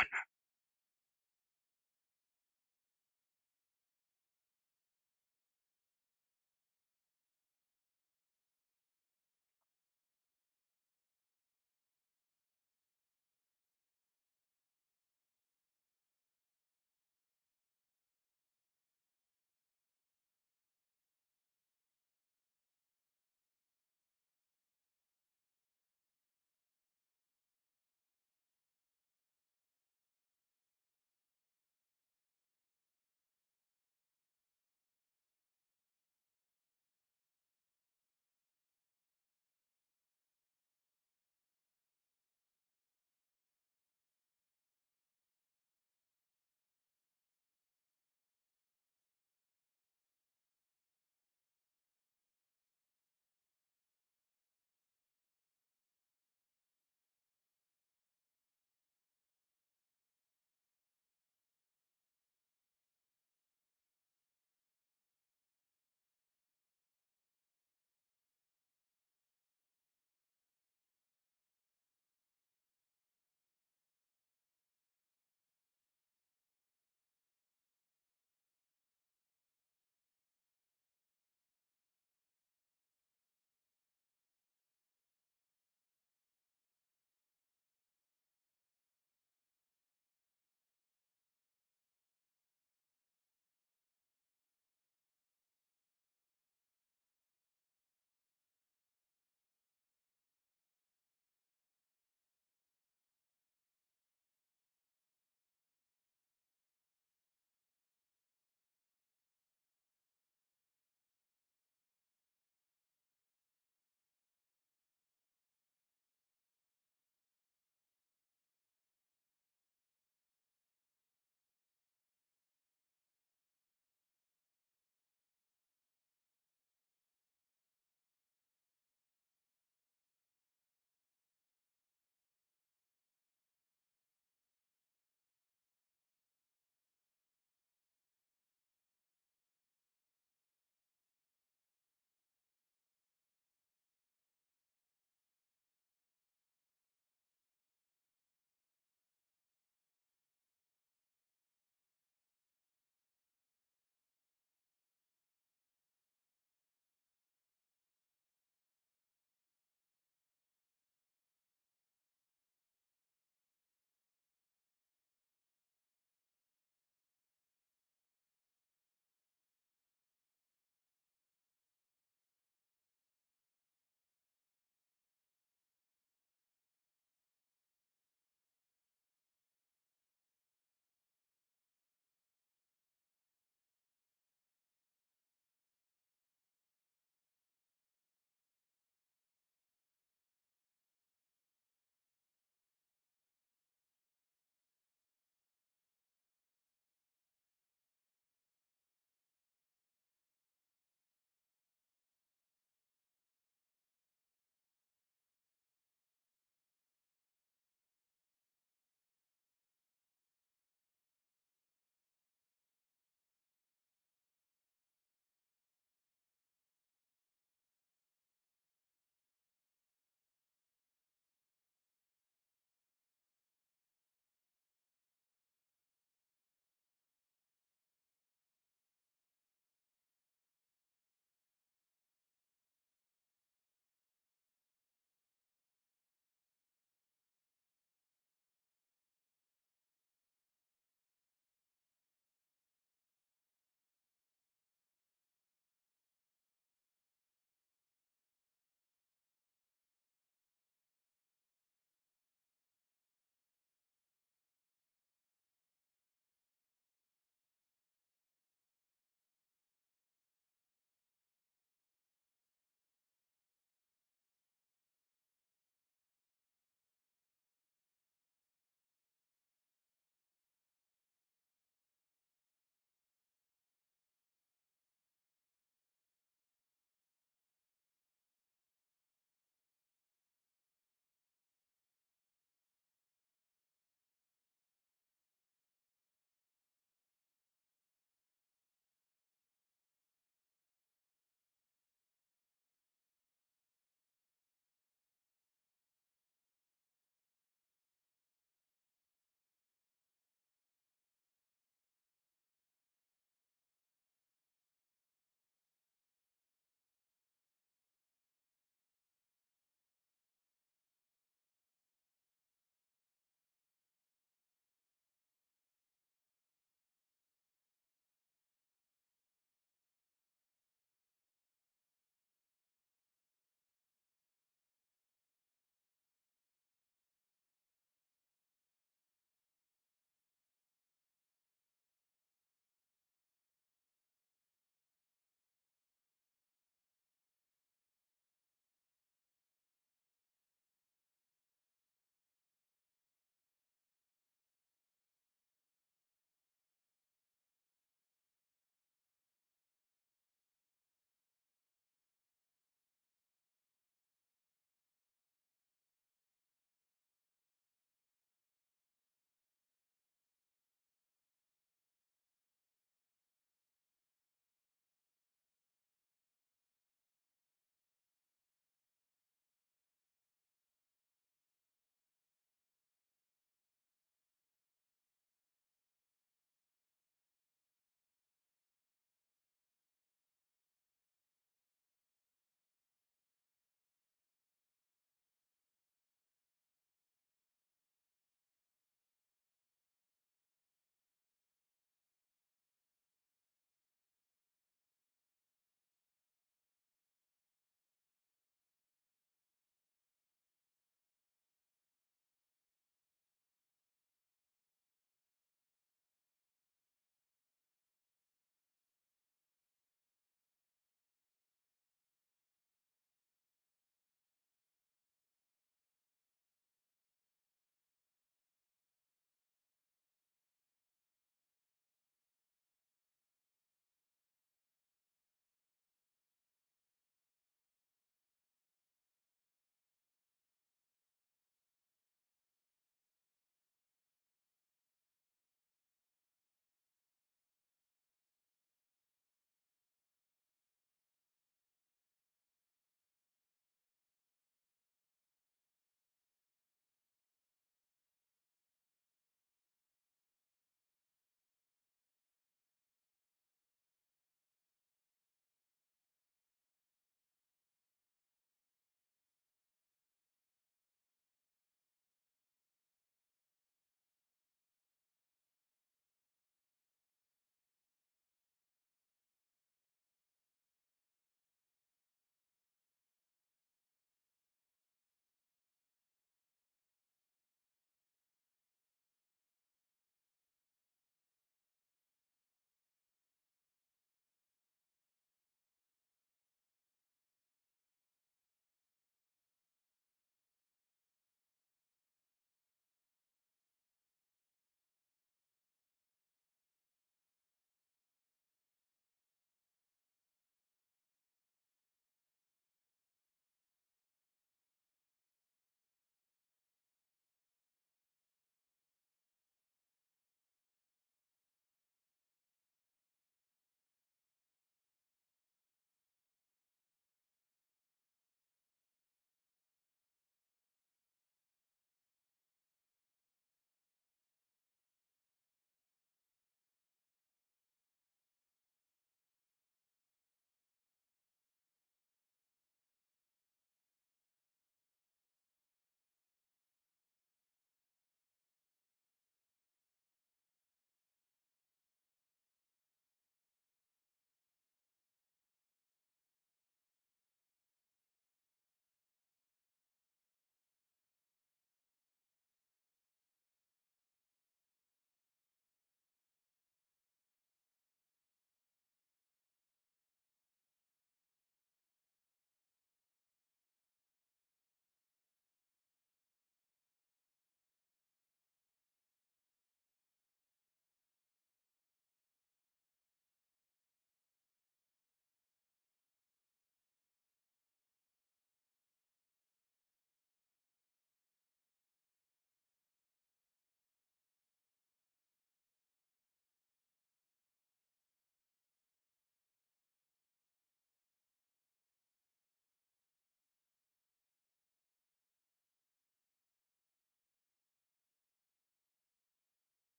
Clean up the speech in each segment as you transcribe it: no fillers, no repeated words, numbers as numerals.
on.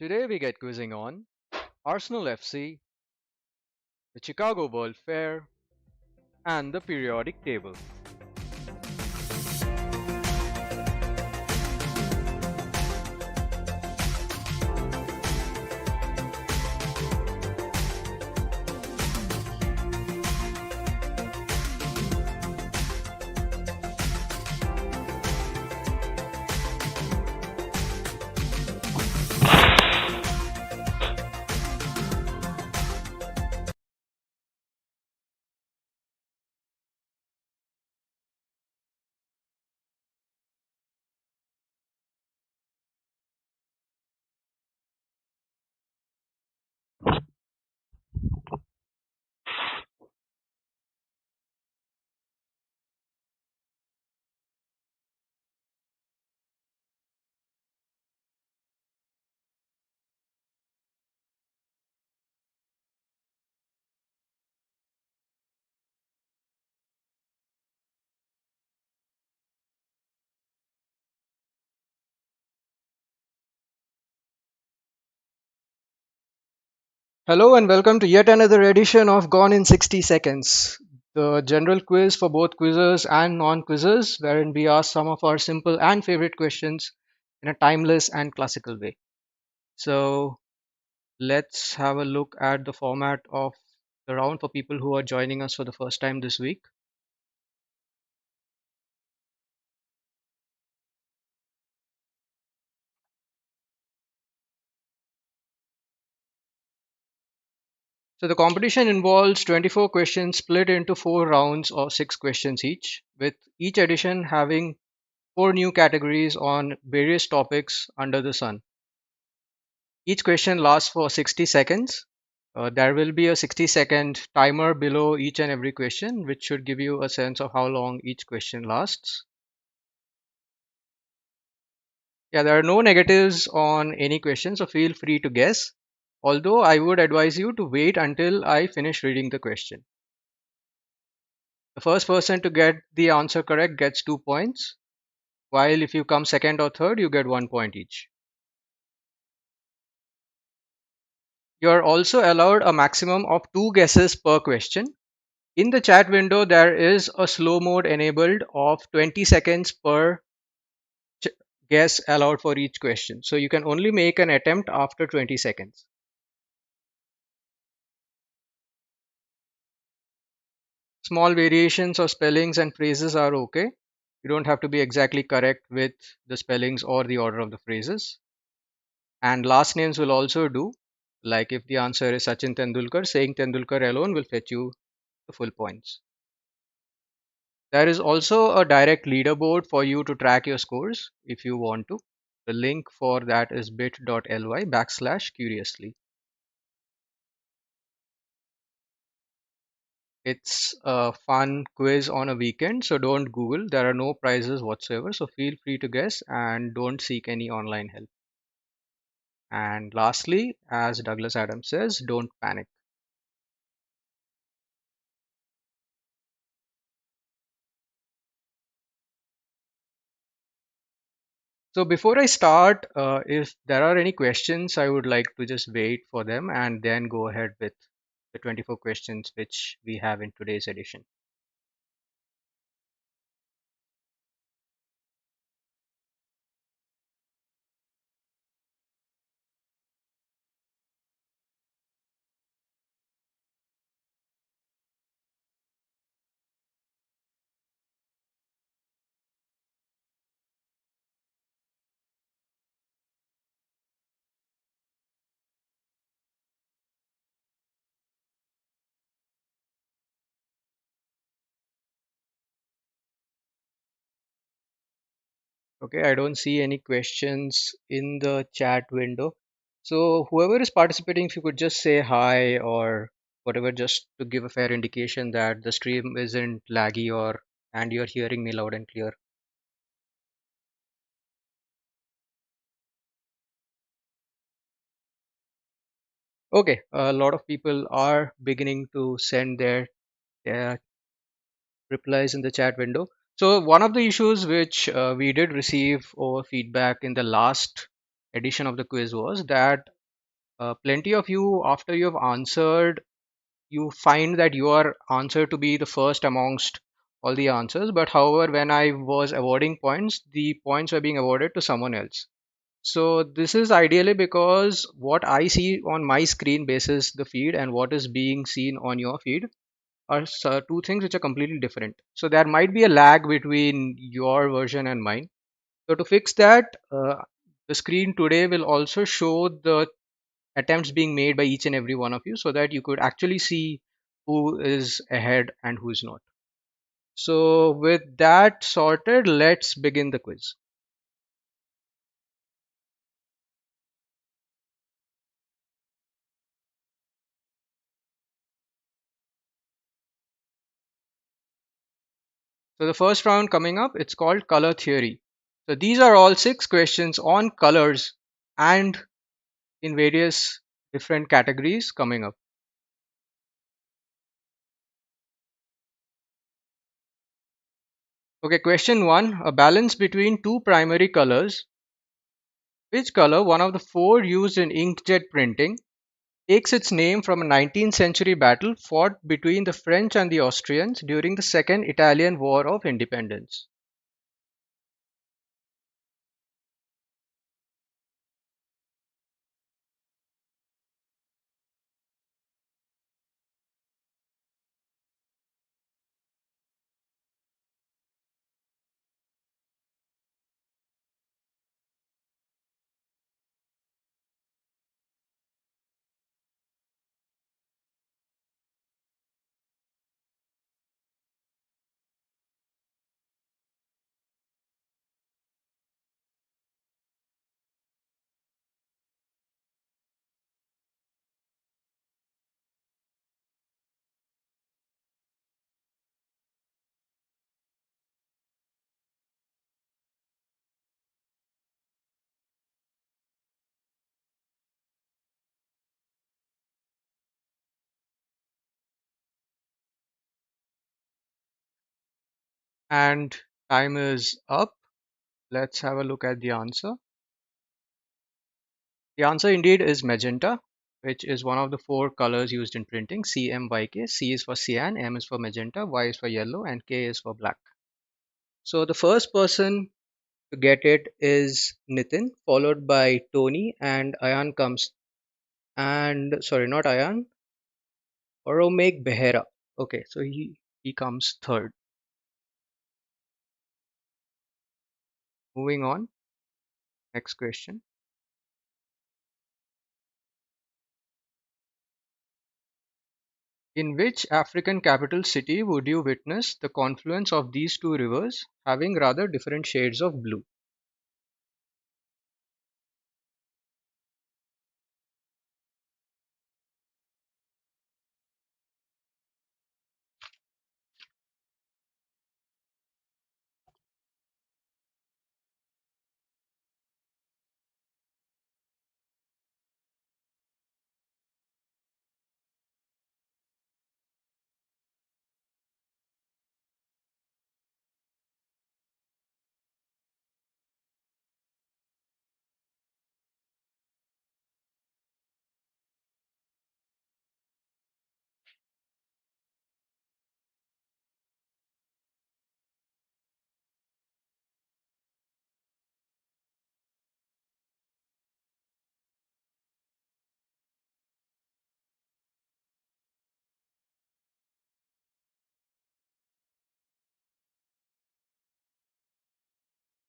Today we get quizzing on Arsenal FC, the Chicago World Fair, and the periodic table. Hello and welcome to yet another edition of Gone in 60 Seconds, the general quiz for both quizzers and non quizzers, wherein we ask some of our simple and favorite questions in a timeless and classical way. So, let's have a look at the format of the round for people who are joining us for the first time this week. So the competition involves 24 questions split into 4 rounds of 6 questions each, with each edition having 4 new categories on various topics under the sun. Each question lasts for 60 seconds. There will be a 60-second timer below each and every question, which should give you a sense of how long each question lasts. Yeah, there are no negatives on any question, so feel free to guess. Although I would advise you to wait until I finish reading the question. The first person to get the answer correct gets 2 points, while if you come second or third, you get 1 point each. You are also allowed a maximum of 2 guesses per question. In the chat window, there is a slow mode enabled of 20 seconds per ch- guess allowed for each question. So you can only make an attempt after 20 seconds. Small variations of spellings and phrases are okay. You don't have to be exactly correct with the spellings or the order of the phrases. And last names will also do. Like if the answer is Sachin Tendulkar, saying Tendulkar alone will fetch you the full points. There is also a direct leaderboard for you to track your scores if you want to. The link for that is bit.ly/curiously. It's a fun quiz on a weekend, so don't Google. There are no prizes whatsoever, so feel free to guess and don't seek any online help. And lastly, as Douglas Adams says, don't panic. So before I start, if there are any questions, I would like to just wait for them and then go ahead with the 24 questions which we have in today's edition. Okay, I don't see any questions in the chat window. So whoever is participating, if you could just say hi or whatever, just to give a fair indication that the stream isn't laggy or and you're hearing me loud and clear. Okay, a lot of people are beginning to send their replies in the chat window. So one of the issues which we did receive over feedback in the last edition of the quiz was that plenty of you, after you have answered, you find that your answer to be the first amongst all the answers. But however, when I was awarding points, the points were being awarded to someone else. So this is ideally because what I see on my screen basis the feed and what is being seen on your feed are two things which are completely different. So there might be a lag between your version and mine. So to fix that, the screen today will also show the attempts being made by each and every one of you so that you could actually see who is ahead and who is not. So with that sorted, let's begin the quiz. So the first round coming up, it's called color theory. So these are all six questions on colors and in various different categories coming up. Okay, question one, a balance between two primary colors. Which color, one of the four used in inkjet printing, takes its name from a 19th century battle fought between the French and the Austrians during the Second Italian War of Independence? And time is up. Let's have a look at the answer. The answer indeed is magenta, which is one of the four colors used in printing: CMYK. C is for cyan, M is for magenta, Y is for yellow, and K is for black. So the first person to get it is Nitin, followed by Tony, and Ayan comes. And sorry, not Ayan, Oromek Behera. Okay, so he comes third. Moving on, next question. In which African capital city would you witness the confluence of these two rivers having rather different shades of blue?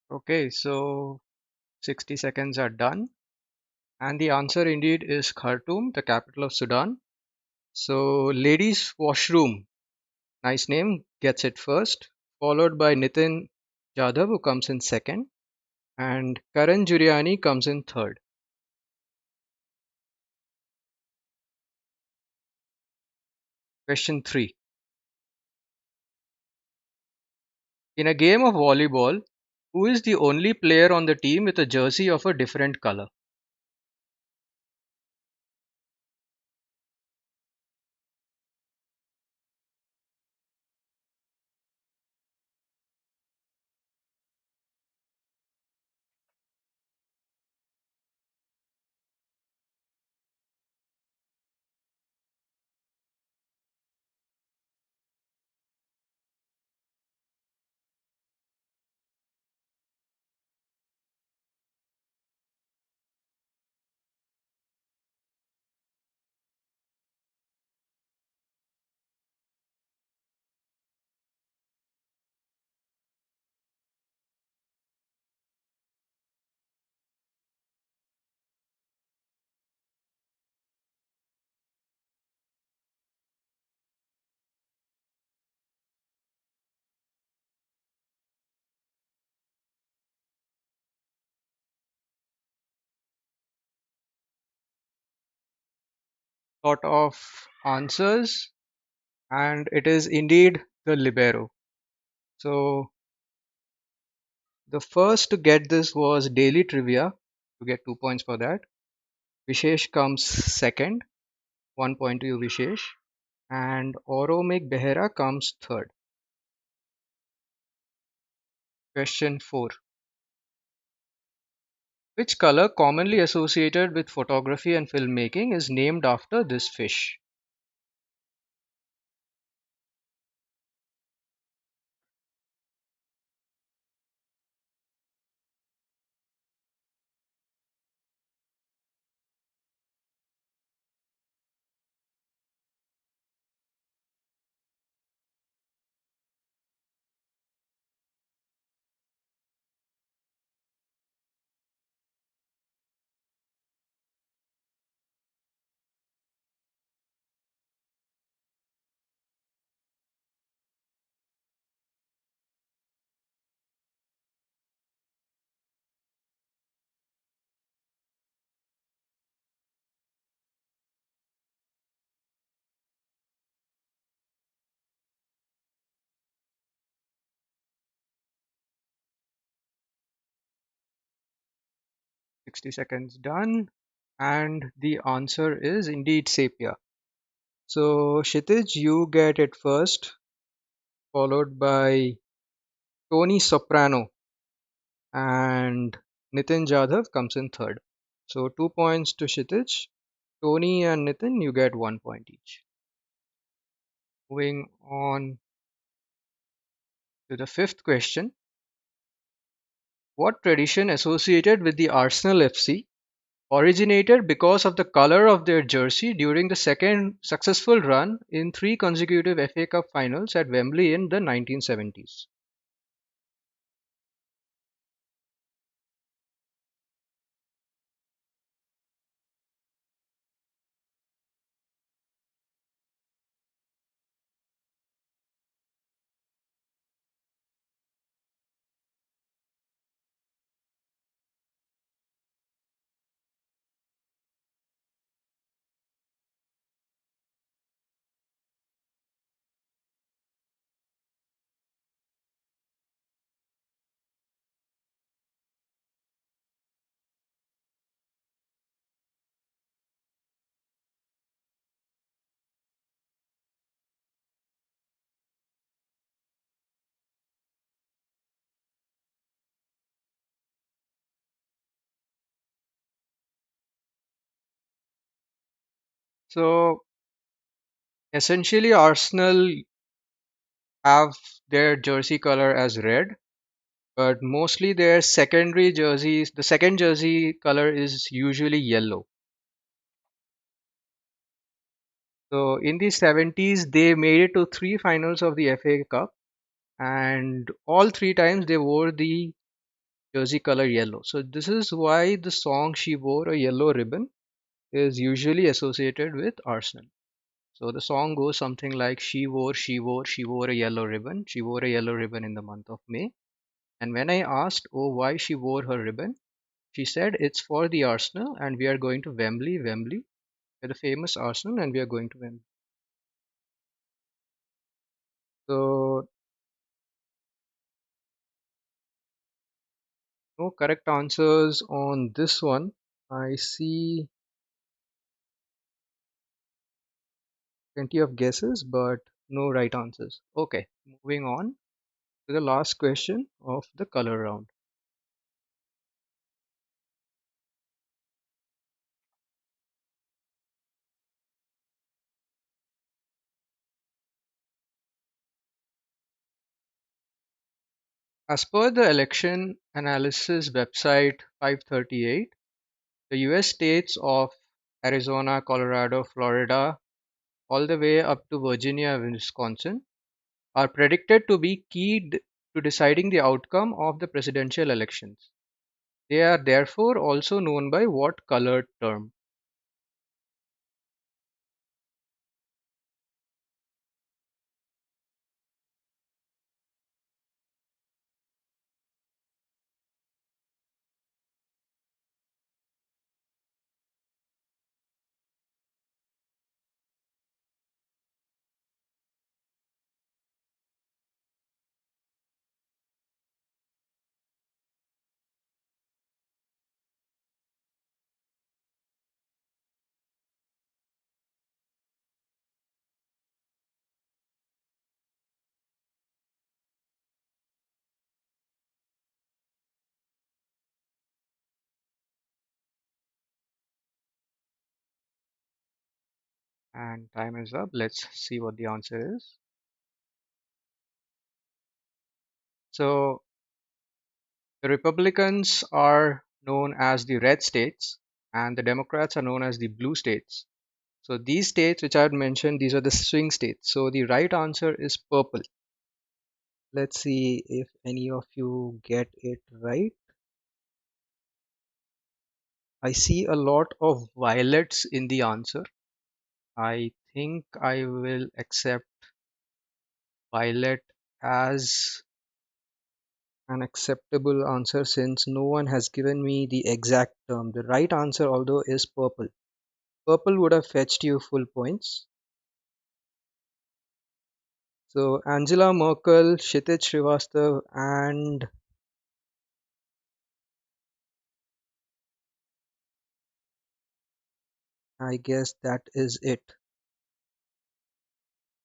Okay, so 60 seconds are done. And the answer indeed is Khartoum, the capital of Sudan. So, ladies' washroom, nice name, gets it first, followed by Nitin Jadhav, who comes in second, and Karan Juriani comes in third. Question 3. In a game of volleyball, who is the only player on the team with a jersey of a different color? Lot of answers, and it is indeed the libero. So the first to get this was Daily Trivia, to get 2 points for that. Vishesh comes second, 1 point to you, Vishesh. And Oromik Behera comes third. Question 4. Which color commonly associated with photography and filmmaking is named after this fish? 60 seconds done. And the answer is indeed sepia. So, Kshitij, you get it first, followed by Tony Soprano, and Nitin Jadhav comes in third. So, 2 points to Kshitij. Tony and Nitin, you get 1 point each. Moving on to the fifth question. What tradition associated with the Arsenal FC originated because of the color of their jersey during the second successful run in three consecutive FA Cup finals at Wembley in the 1970s? So essentially, Arsenal have their jersey color as red, but mostly their secondary jerseys, the second jersey color is usually yellow. So in the 70s, they made it to three finals of the FA Cup, and all three times they wore the jersey color yellow. So this is why the song "She Wore a Yellow Ribbon" is usually associated with Arsenal. So the song goes something like she wore a yellow ribbon. She wore a yellow ribbon in the month of May. And when I asked, oh, why she wore her ribbon, she said it's for the Arsenal and we are going to Wembley, Wembley, for the famous Arsenal, and we are going to Wembley. So no correct answers on this one. I see plenty of guesses, but no right answers. Okay, moving on to the last question of the color round. As per the election analysis website 538, the US states of Arizona, Colorado, Florida, all the way up to Virginia and Wisconsin are predicted to be key to deciding the outcome of the presidential elections. They are therefore also known by what colored term? And time is up. Let's see what the answer is. So the Republicans are known as the red states, and the Democrats are known as the blue states. So these states which I had mentioned, these are the swing states. So the right answer is purple. Let's see if any of you get it right. I see a lot of violets in the answer. I think I will accept violet as an acceptable answer since no one has given me the exact term. The right answer, although, is purple. Purple would have fetched you full points. So Angela Merkel, Kshitij Srivastav, and I guess that is it.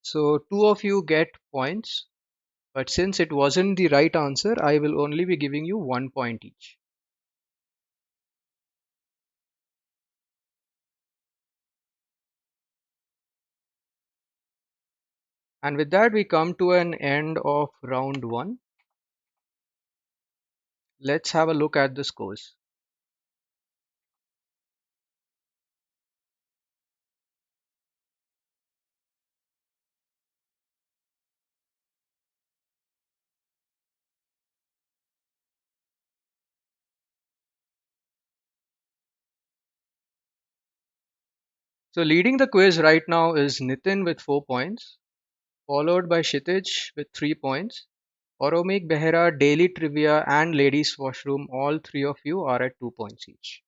So two of you get points, but since it wasn't the right answer, I will only be giving you 1 point each. And with that, we come to an end of round one. Let's have a look at the scores. So leading the quiz right now is Nitin with 4 points, followed by Kshitij with 3 points. Oromik, Behera, Daily Trivia, and Ladies Washroom, all three of you are at 2 points each.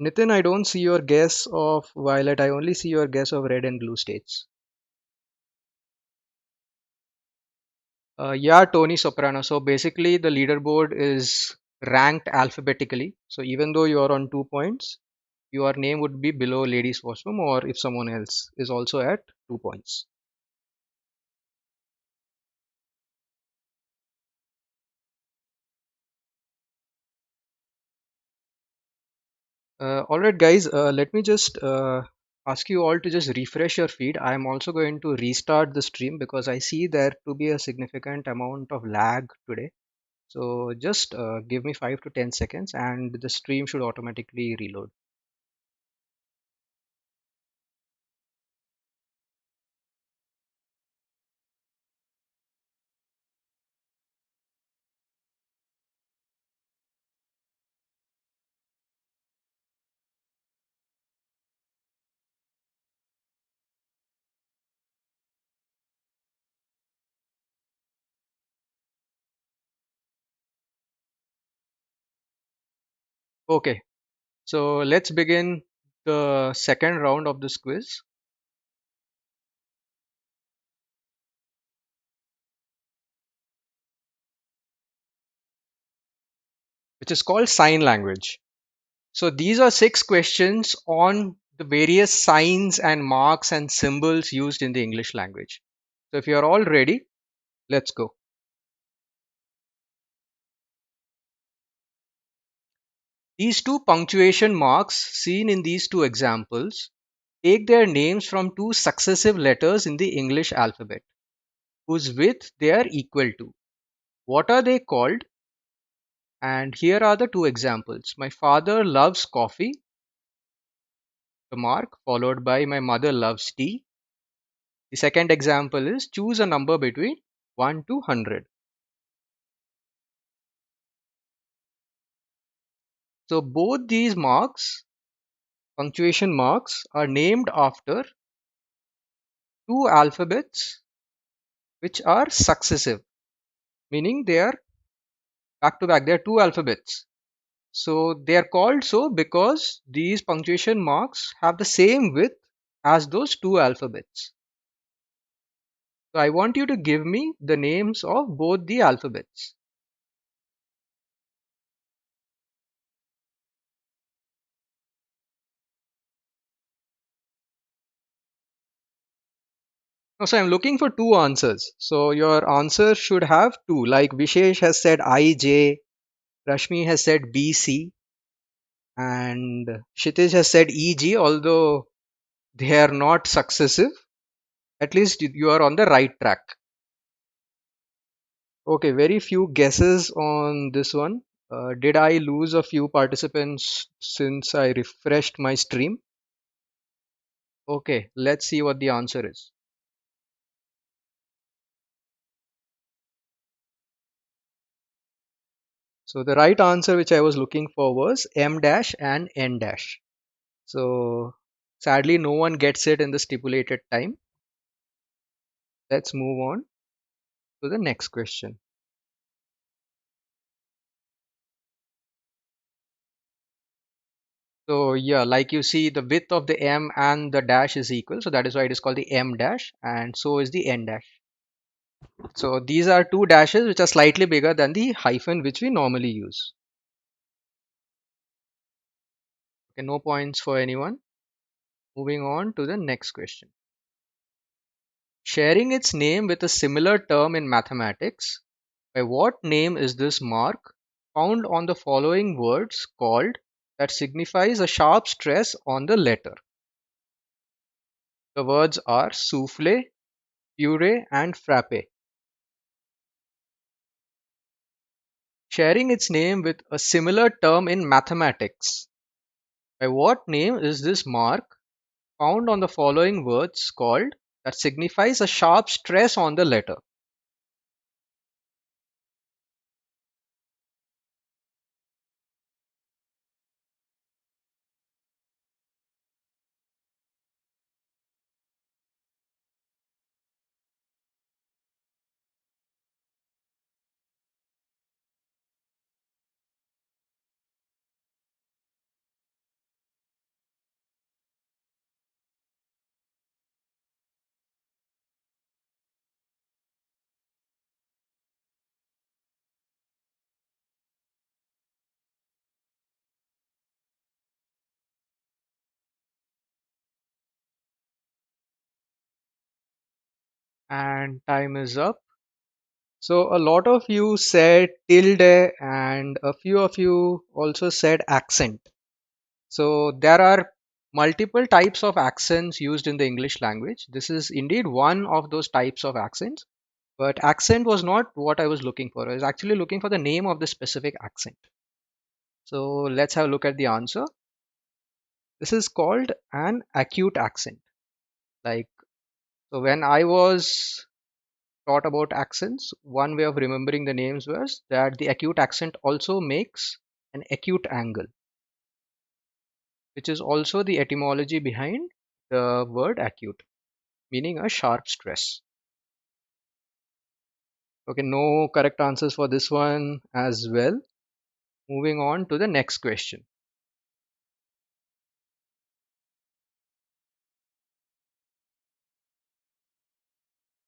Nitin, I don't see your guess of violet, I only see your guess of red and blue states. Yeah, Tony Soprano. So basically, the leaderboard is ranked alphabetically. So even though you are on 2 points, your name would be below Ladies Washroom, or if someone else is also at 2 points. All right, guys, let me just ask you all to just refresh your feed. I am also going to restart the stream because I see there to be a significant amount of lag today. So just give me 5 to 10 seconds and the stream should automatically reload. Okay, so let's begin the second round of this quiz, which is called sign language. So these are 6 questions on the various signs and marks and symbols used in the English language. So if you're all ready, let's go. These two punctuation marks seen in these two examples take their names from two successive letters in the English alphabet, whose width they are equal to. What are they called? And here are the two examples. My father loves coffee, the mark, followed by my mother loves tea. The second example is choose a number between 1 to 100. So both these marks, punctuation marks, are named after two alphabets which are successive, meaning they are back to back. They are two alphabets. So they are called so because these punctuation marks have the same width as those two alphabets. So I want you to give me the names of both the alphabets. No, so I'm looking for two answers. So your answer should have two. Like Vishesh has said IJ, Rashmi has said BC, and Kshitij has said EG, although they are not successive. At least you are on the right track. Okay, very few guesses on this one. Did I lose a few participants since I refreshed my stream? Okay, let's see what the answer is. So the right answer which I was looking for was M dash and N dash. So sadly, no one gets it in the stipulated time. Let's move on to the next question. So yeah, like you see, the width of the M and the dash is equal. So that is why it is called the M dash, and so is the N dash. So these are two dashes which are slightly bigger than the hyphen which we normally use. Okay, no points for anyone. Moving on to the next question. Sharing its name with a similar term in mathematics, by what name is this mark found on the following words called that signifies a sharp stress on the letter? The words are souffle, puree, and frappe. Sharing its name with a similar term in mathematics, by what name is this mark found on the following words called that signifies a sharp stress on the letter? And time is up. So, a lot of you said tilde, and a few of you also said accent. So, there are multiple types of accents used in the English language. This is indeed one of those types of accents, but accent was not what I was looking for. I was actually looking for the name of the specific accent. So, let's have a look at the answer. This is called an acute accent. Like, so when I was taught about accents, one way of remembering the names was that the acute accent also makes an acute angle, which is also the etymology behind the word acute, meaning a sharp stress. Okay, no correct answers for this one as well. Moving on to the next question.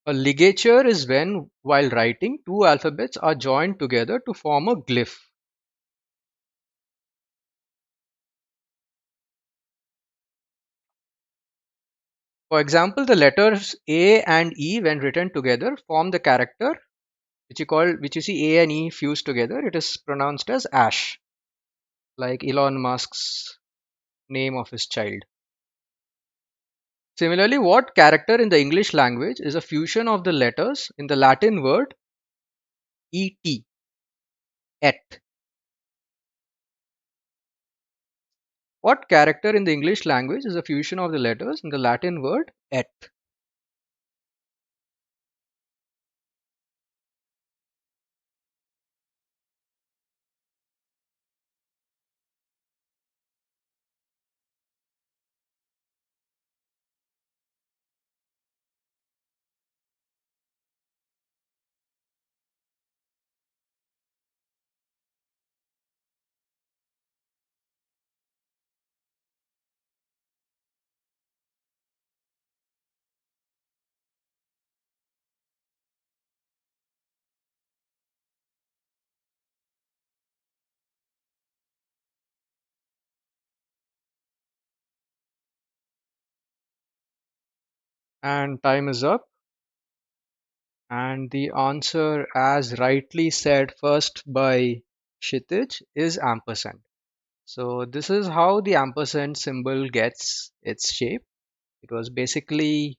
A ligature is when, while writing, two alphabets are joined together to form a glyph. For example, the letters A and E, when written together, form the character which you see A and E fused together. It is pronounced as Ash, like Elon Musk's name of his child. Similarly, what character in the English language is a fusion of the letters in the Latin word et, et? What character in the English language is a fusion of the letters in the Latin word et? And time is up. And the answer, as rightly said first by Kshitij, is ampersand. So this is how the ampersand symbol gets its shape. It was basically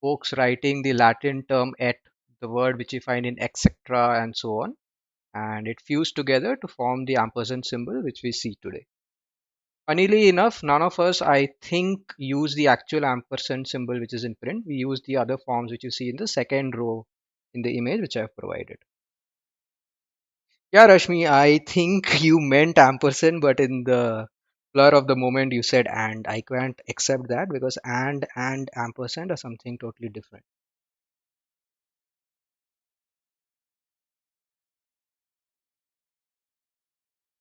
folks writing the Latin term et, the word which you find in etc. and so on, and it fused together to form the ampersand symbol which we see today. Funnily enough, none of us, I think, use the actual ampersand symbol which is in print. We use the other forms which you see in the second row in the image which I have provided. Yeah, Rashmi, I think you meant ampersand, but in the blur of the moment you said and. I can't accept that because and ampersand are something totally different.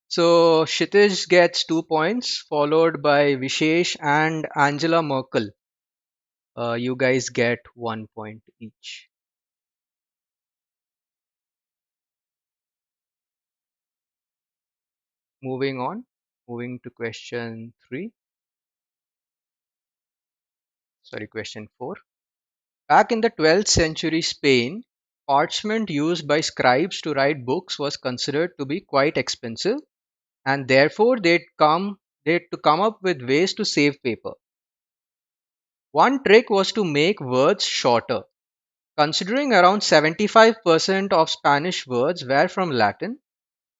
So Kshitij gets 2 points, followed by Vishesh and Angela Merkel. You guys get 1 point each. Moving on, moving to question 3. Sorry, question 4. Back in the 12th century Spain, parchment used by scribes to write books was considered to be quite expensive, and therefore they'd to come up with ways to save paper. One trick was to make words shorter. Considering around 75% of Spanish words were from Latin,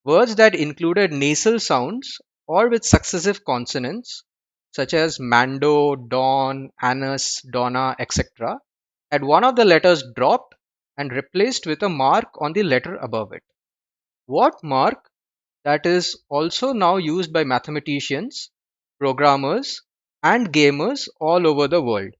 words that included nasal sounds or with successive consonants, such as mando, don, anus, donna, etc., had one of the letters dropped and replaced with a mark on the letter above it. What mark? That is also now used by mathematicians, programmers, and gamers all over the world.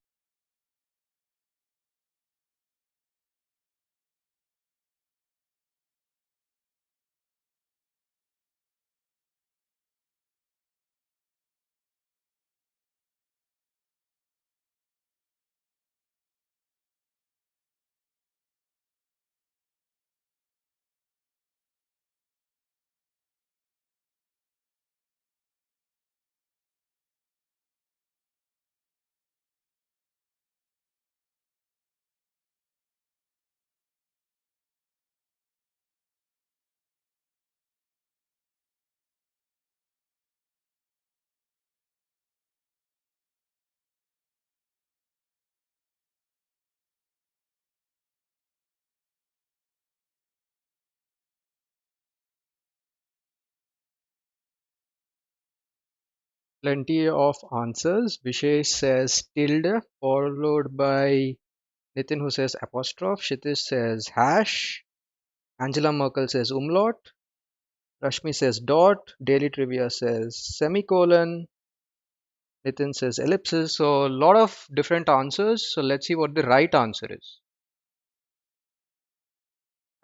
Plenty of answers. Vishesh says tilde, followed by Nitin who says apostrophe. Kshitish says hash. Angela Merkel says umlaut. Rashmi says dot. Daily Trivia says semicolon. Nitin says ellipsis. So a lot of different answers. So let's see what the right answer is.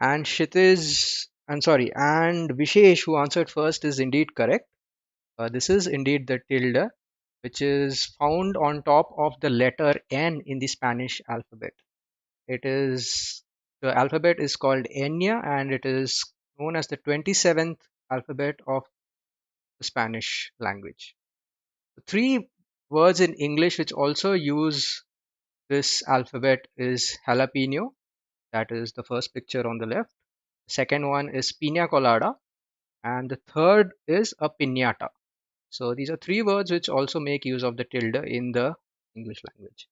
And and Vishesh, who answered first, is indeed correct. This is indeed the tilde, which is found on top of the letter N in the Spanish alphabet. It is the alphabet is called Enya, and it is known as the 27th alphabet of the Spanish language. The three words in English which also use this alphabet is jalapeno, that is the first picture on the left. The second one is pina colada, and the third is a piñata. So these are three words which also make use of the tilde in the English language.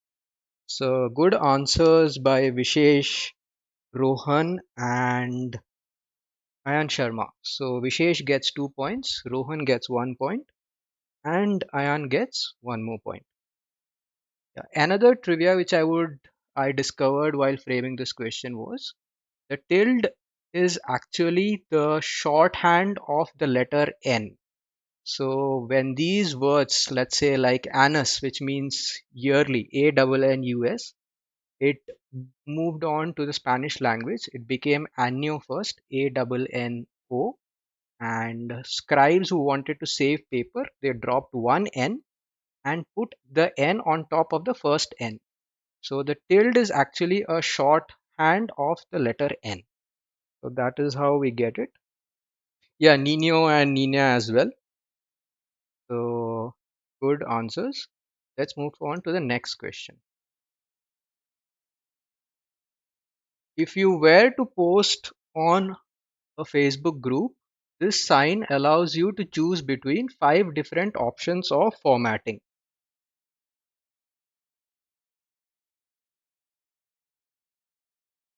So good answers by Vishesh, Rohan, and Ayan Sharma. So Vishesh gets 2 points, Rohan gets 1 point, and Ayan gets one more point. Yeah. Another trivia which I discovered while framing this question was the tilde is actually the shorthand of the letter N. So when these words, let's say like anus, which means yearly, ANNUS, it moved on to the Spanish language. It became año first, ANNO, and scribes who wanted to save paper, they dropped one N and put the N on top of the first N. So the tilde is actually a shorthand of the letter N. So that is how we get it. Yeah, Nino and Nina as well. So good answers. Let's move on to the next question. If you were to post on a Facebook group, this sign allows you to choose between 5 different options of formatting.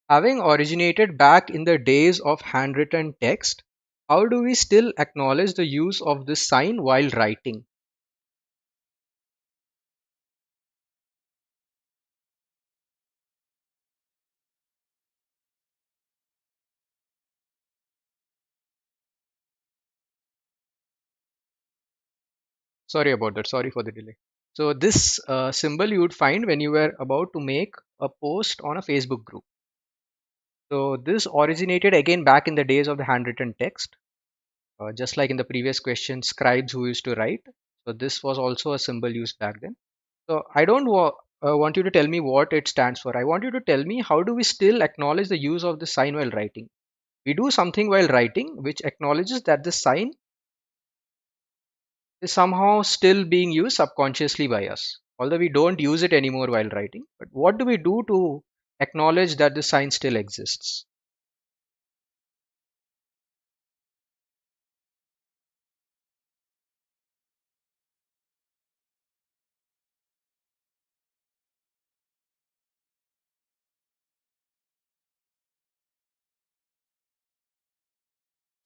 Having originated back in the days of handwritten text, how do we still acknowledge the use of this sign while writing? Sorry about that. Sorry for the delay. So, this symbol you would find when you were about to make a post on a Facebook group. So, this originated again back in the days of the handwritten text. Just like in the previous question, scribes who used to write. So this was also a symbol used back then. So I don't want you to tell me what it stands for. I want you to tell me how do we still acknowledge the use of the sign while writing. We do something while writing which acknowledges that the sign is somehow still being used subconsciously by us. Although we don't use it anymore while writing. But what do we do to acknowledge that the sign still exists?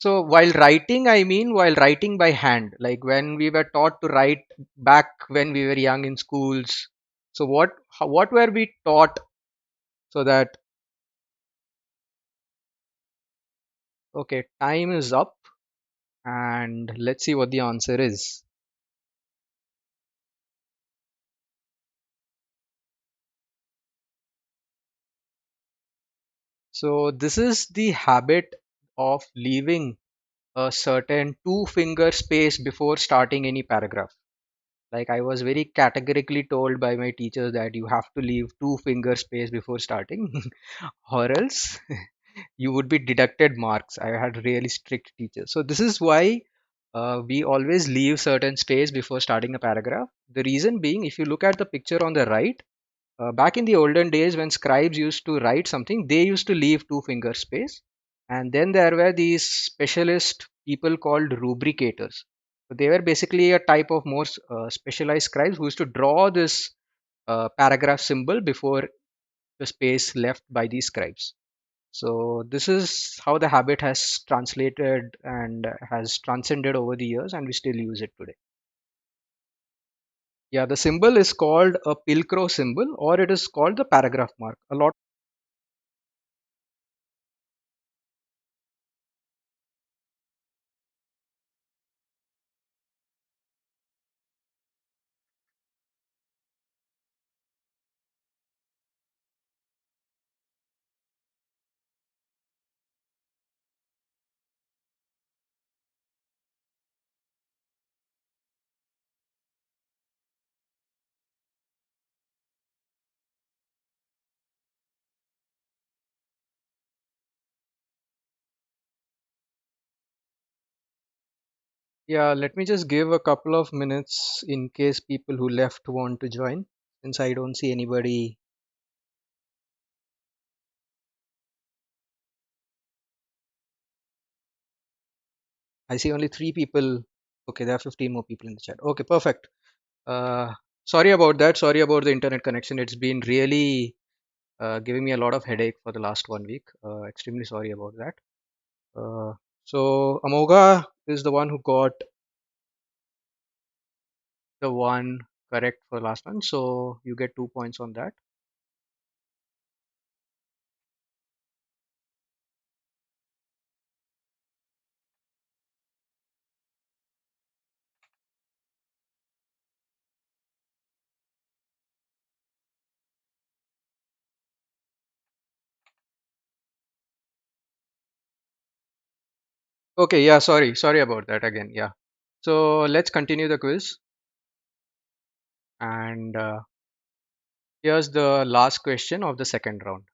So while writing, I mean while writing by hand, like when we were taught to write back when we were young in schools. So what were we taught so that okay, time is up and let's see what the answer is. So this is the habit of leaving a certain two finger space before starting any paragraph. Like I was very categorically told by my teachers that you have to leave two finger space before starting or else you would be deducted marks. I had really strict teachers. So this is why we always leave certain space before starting a paragraph. The reason being, if you look at the picture on the right, back in the olden days when scribes used to write something, they used to leave two finger space. And then there were these specialist people called rubricators. So they were basically a type of more specialized scribes who used to draw this paragraph symbol before the space left by these scribes. So this is how the habit has translated and has transcended over the years, and we still use it today. Yeah, the symbol is called a Pilcrow symbol, or it is called the paragraph mark. A lot. Yeah, let me just give a couple of minutes in case people who left want to join, since I don't see anybody. I see only 3 people. Okay, there are 15 more people in the chat. Okay, perfect. Uh, Sorry about that. Sorry about the internet connection. It's been really giving me a lot of headache for the last 1 week. Extremely sorry about that. Uh, so Amoga is the one who got the one correct for last one. So you get 2 points on that. Okay, yeah, sorry about that again. Yeah. So let's continue the quiz. And here's the last question of the second round.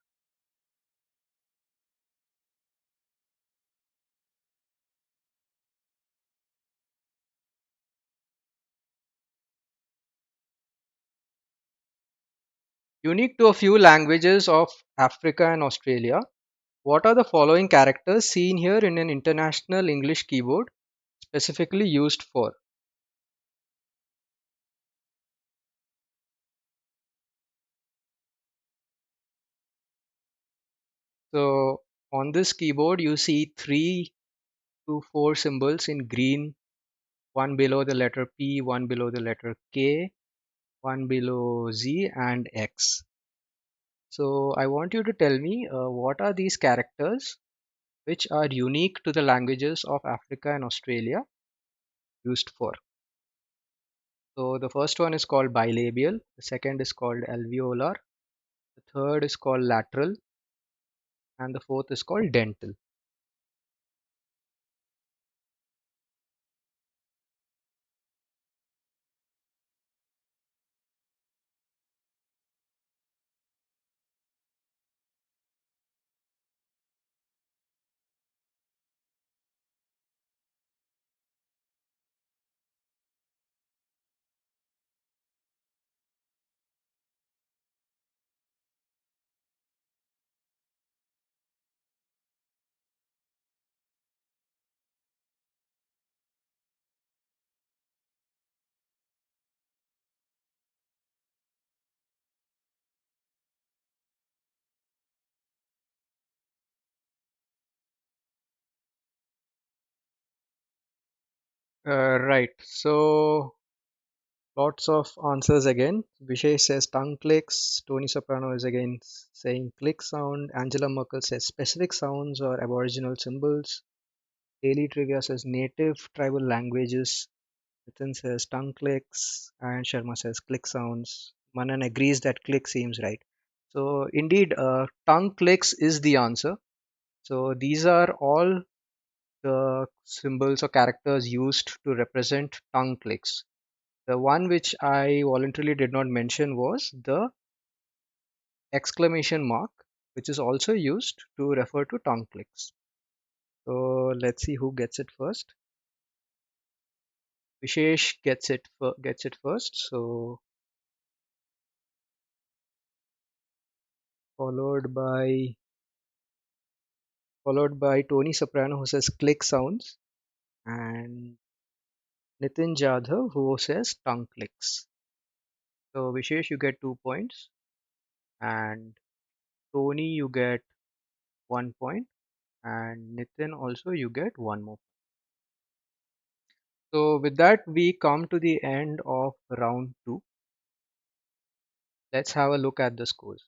Unique to a few languages of Africa and Australia, what are the following characters seen here in an international English keyboard specifically used for? So on this keyboard, you see 3 to 4 symbols in green, one below the letter P, one below the letter K, one below Z, and X. So I want you to tell me what are these characters which are unique to the languages of Africa and Australia used for. So the first one is called bilabial, the second is called alveolar, the third is called lateral, and the fourth is called dental. Right. So lots of answers again. Vishay says tongue clicks. Tony Soprano is again saying click sound. Angela Merkel says specific sounds or aboriginal symbols. Daily Trivia says native tribal languages. Nitin says tongue clicks. And Sharma says click sounds. Manan agrees that click seems right. So indeed, tongue clicks is the answer. So these are all the symbols or characters used to represent tongue clicks. The one which I voluntarily did not mention was the exclamation mark, which is also used to refer to tongue clicks. So let's see who gets it first. Vishesh gets it first. So followed by Tony Soprano who says click sounds and Nitin Jadhav who says tongue clicks. So Vishesh you get 2 points and Tony you get 1 point and Nitin also you get one more. So with that, we come to the end of round two. Let's have a look at the scores.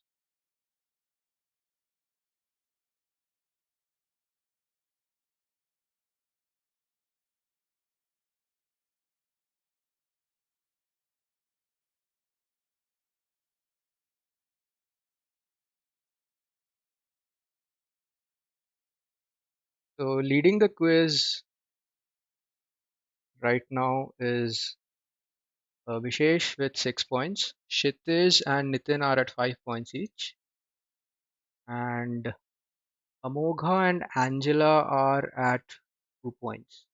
So leading the quiz right now is Vishesh with 6 points. Kshitij and Nitin are at 5 points each. And Amogha and Angela are at 2 points.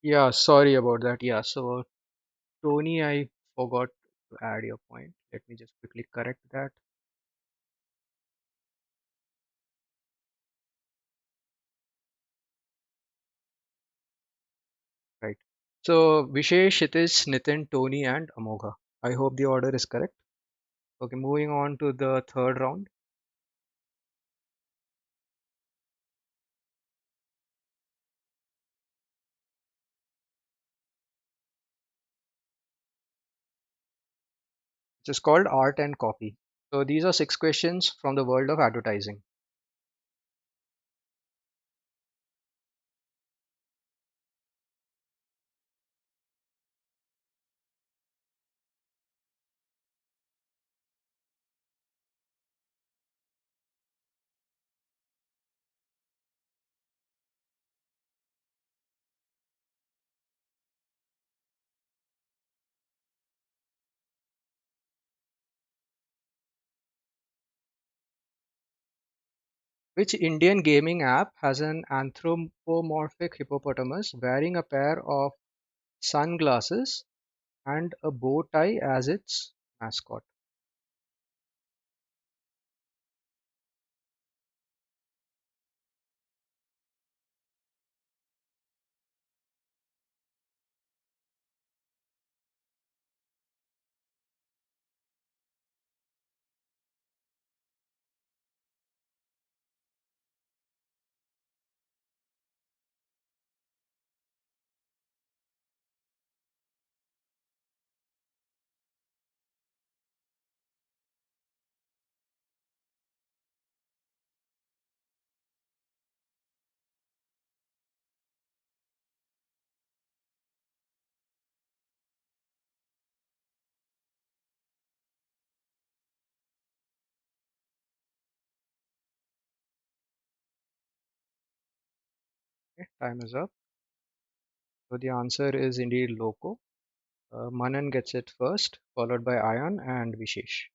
Yeah, sorry about that. Yeah, so Tony, I forgot to add your point. Let me just quickly correct that. Right. So Vishesh, Kshitij, Nitin, Tony, and Amogha. I hope the order is correct. Okay, moving on to the third round, which is called Art and Copy. So these are 6 questions from the world of advertising. Which Indian gaming app has an anthropomorphic hippopotamus wearing a pair of sunglasses and a bow tie as its mascot? Okay, time is up. So the answer is indeed Loco. Manan gets it first, followed by Ayan and Vishesh.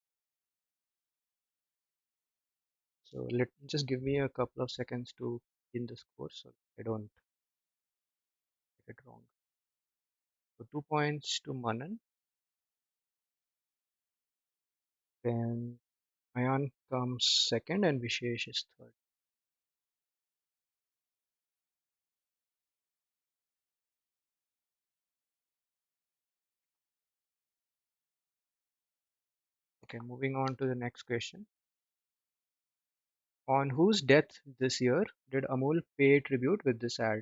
So let just give me a couple of seconds to in the score so I don't get it wrong. So 2 points to Manan, then Ayan comes second and Vishesh is third. Okay, moving on to the next question. On whose death this year did Amul pay tribute with this ad?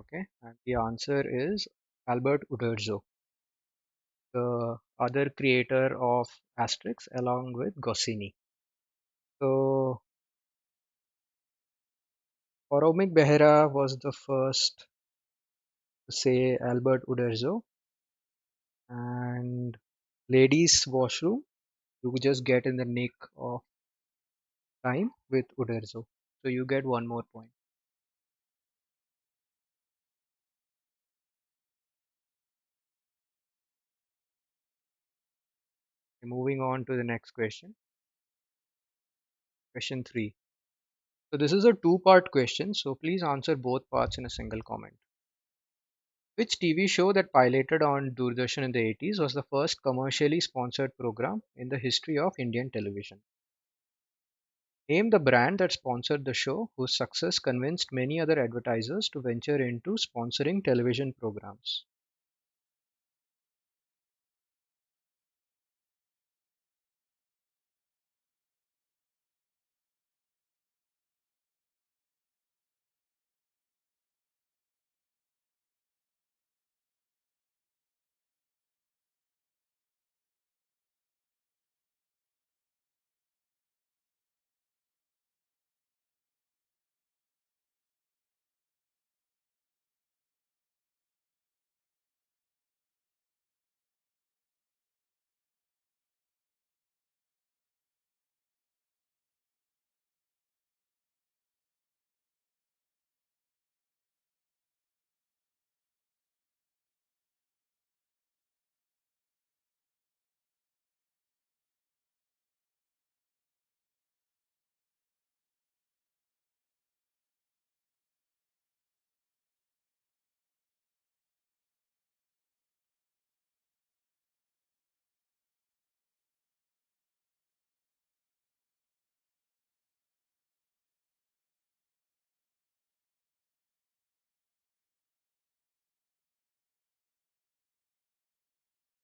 Okay, and the answer is Albert Uderzo, the other creator of Asterix along with Goscinny. So Oromik Behera was the first to say Albert Uderzo, and ladies washroom you just get in the nick of time with Uderzo. So you get one more point. Moving on to the next question. Question 3. So this is a two-part question, so please answer both parts in a single comment. Which TV show that piloted on Doordarshan in the 80s was the first commercially sponsored program in the history of Indian television? Name the brand that sponsored the show, whose success convinced many other advertisers to venture into sponsoring television programs.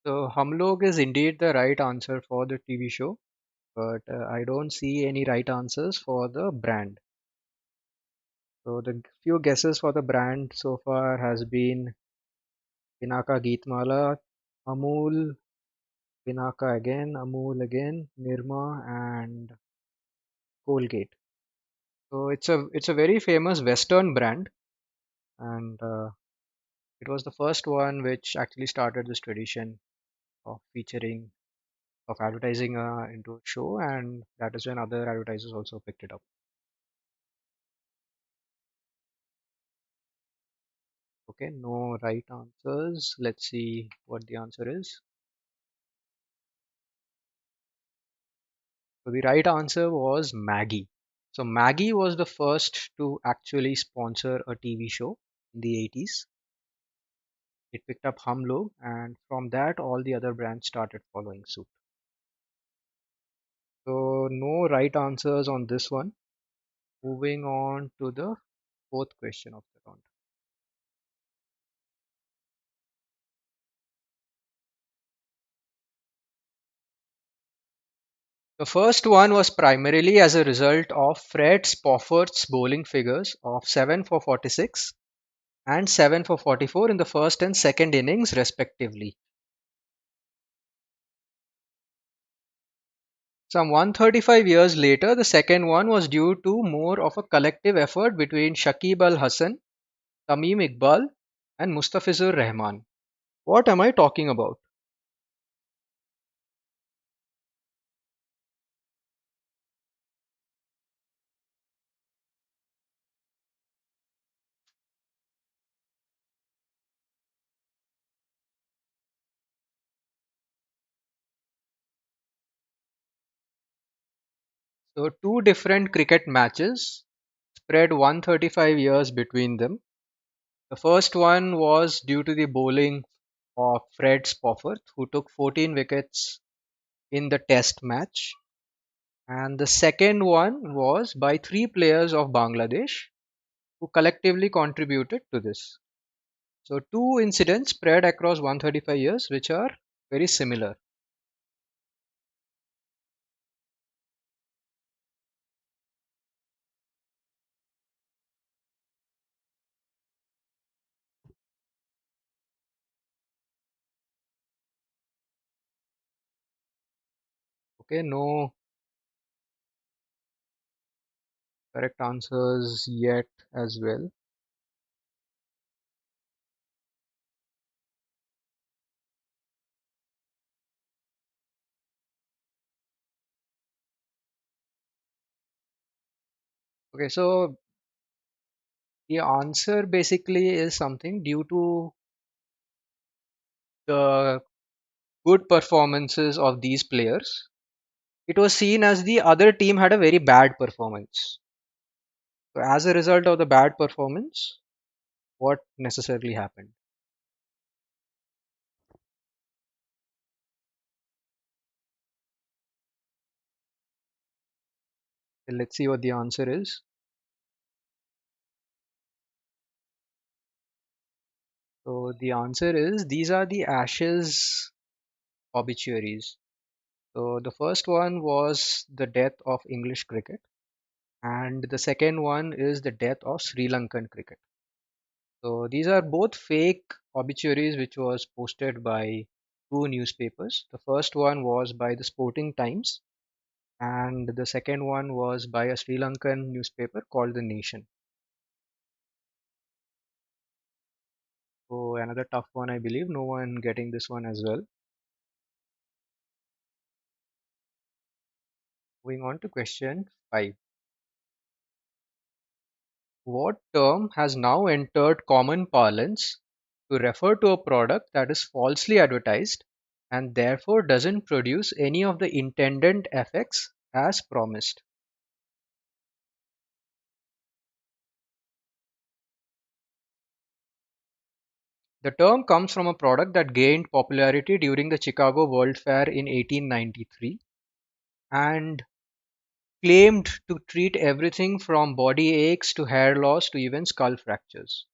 So Hum Log is indeed the right answer for the TV show, but I don't see any right answers for the brand. So the few guesses for the brand so far has been Pinaka Geetmala, Amul, Pinaka again, Amul again, Nirma, and Colgate. So it's a very famous Western brand, and it was the first one which actually started this tradition of featuring of advertising into a show, and that is when other advertisers also picked it up. Okay, no right answers. Let's see what the answer is. So the right answer was Maggie. So Maggie was the first to actually sponsor a TV show in the 80s. It picked up Hum Log, and from that, all the other brands started following suit. So, no right answers on this one. Moving on to the fourth question of the round. The first one was primarily as a result of Fred Spofford's bowling figures of 7 for 46 and 7 for 44 in the first and second innings, respectively. Some 135 years later, the second one was due to more of a collective effort between Shakib Al Hasan, Tamim Iqbal, and Mustafizur Rahman. What am I talking about? So, two different cricket matches spread 135 years between them. The first one was due to the bowling of Fred Spofford, who took 14 wickets in the test match. And the second one was by three players of Bangladesh who collectively contributed to this. So, two incidents spread across 135 years, which are very similar. Okay, no correct answers yet as well. Okay, so the answer basically is something due to the good performances of these players. It was seen as the other team had a very bad performance. So, as a result of the bad performance, what necessarily happened? Let's see what the answer is. So, the answer is these are the Ashes obituaries. So, the first one was the death of English cricket, and the second one is the death of Sri Lankan cricket. So, these are both fake obituaries which was posted by two newspapers. The first one was by the Sporting Times, and the second one was by a Sri Lankan newspaper called The Nation. So another tough one, I believe. No one getting this one as well. Moving on to question 5. What term has now entered common parlance to refer to a product that is falsely advertised and therefore doesn't produce any of the intended effects as promised? The term comes from a product that gained popularity during the Chicago World Fair in 1893 and claimed to treat everything from body aches to hair loss to even skull fractures.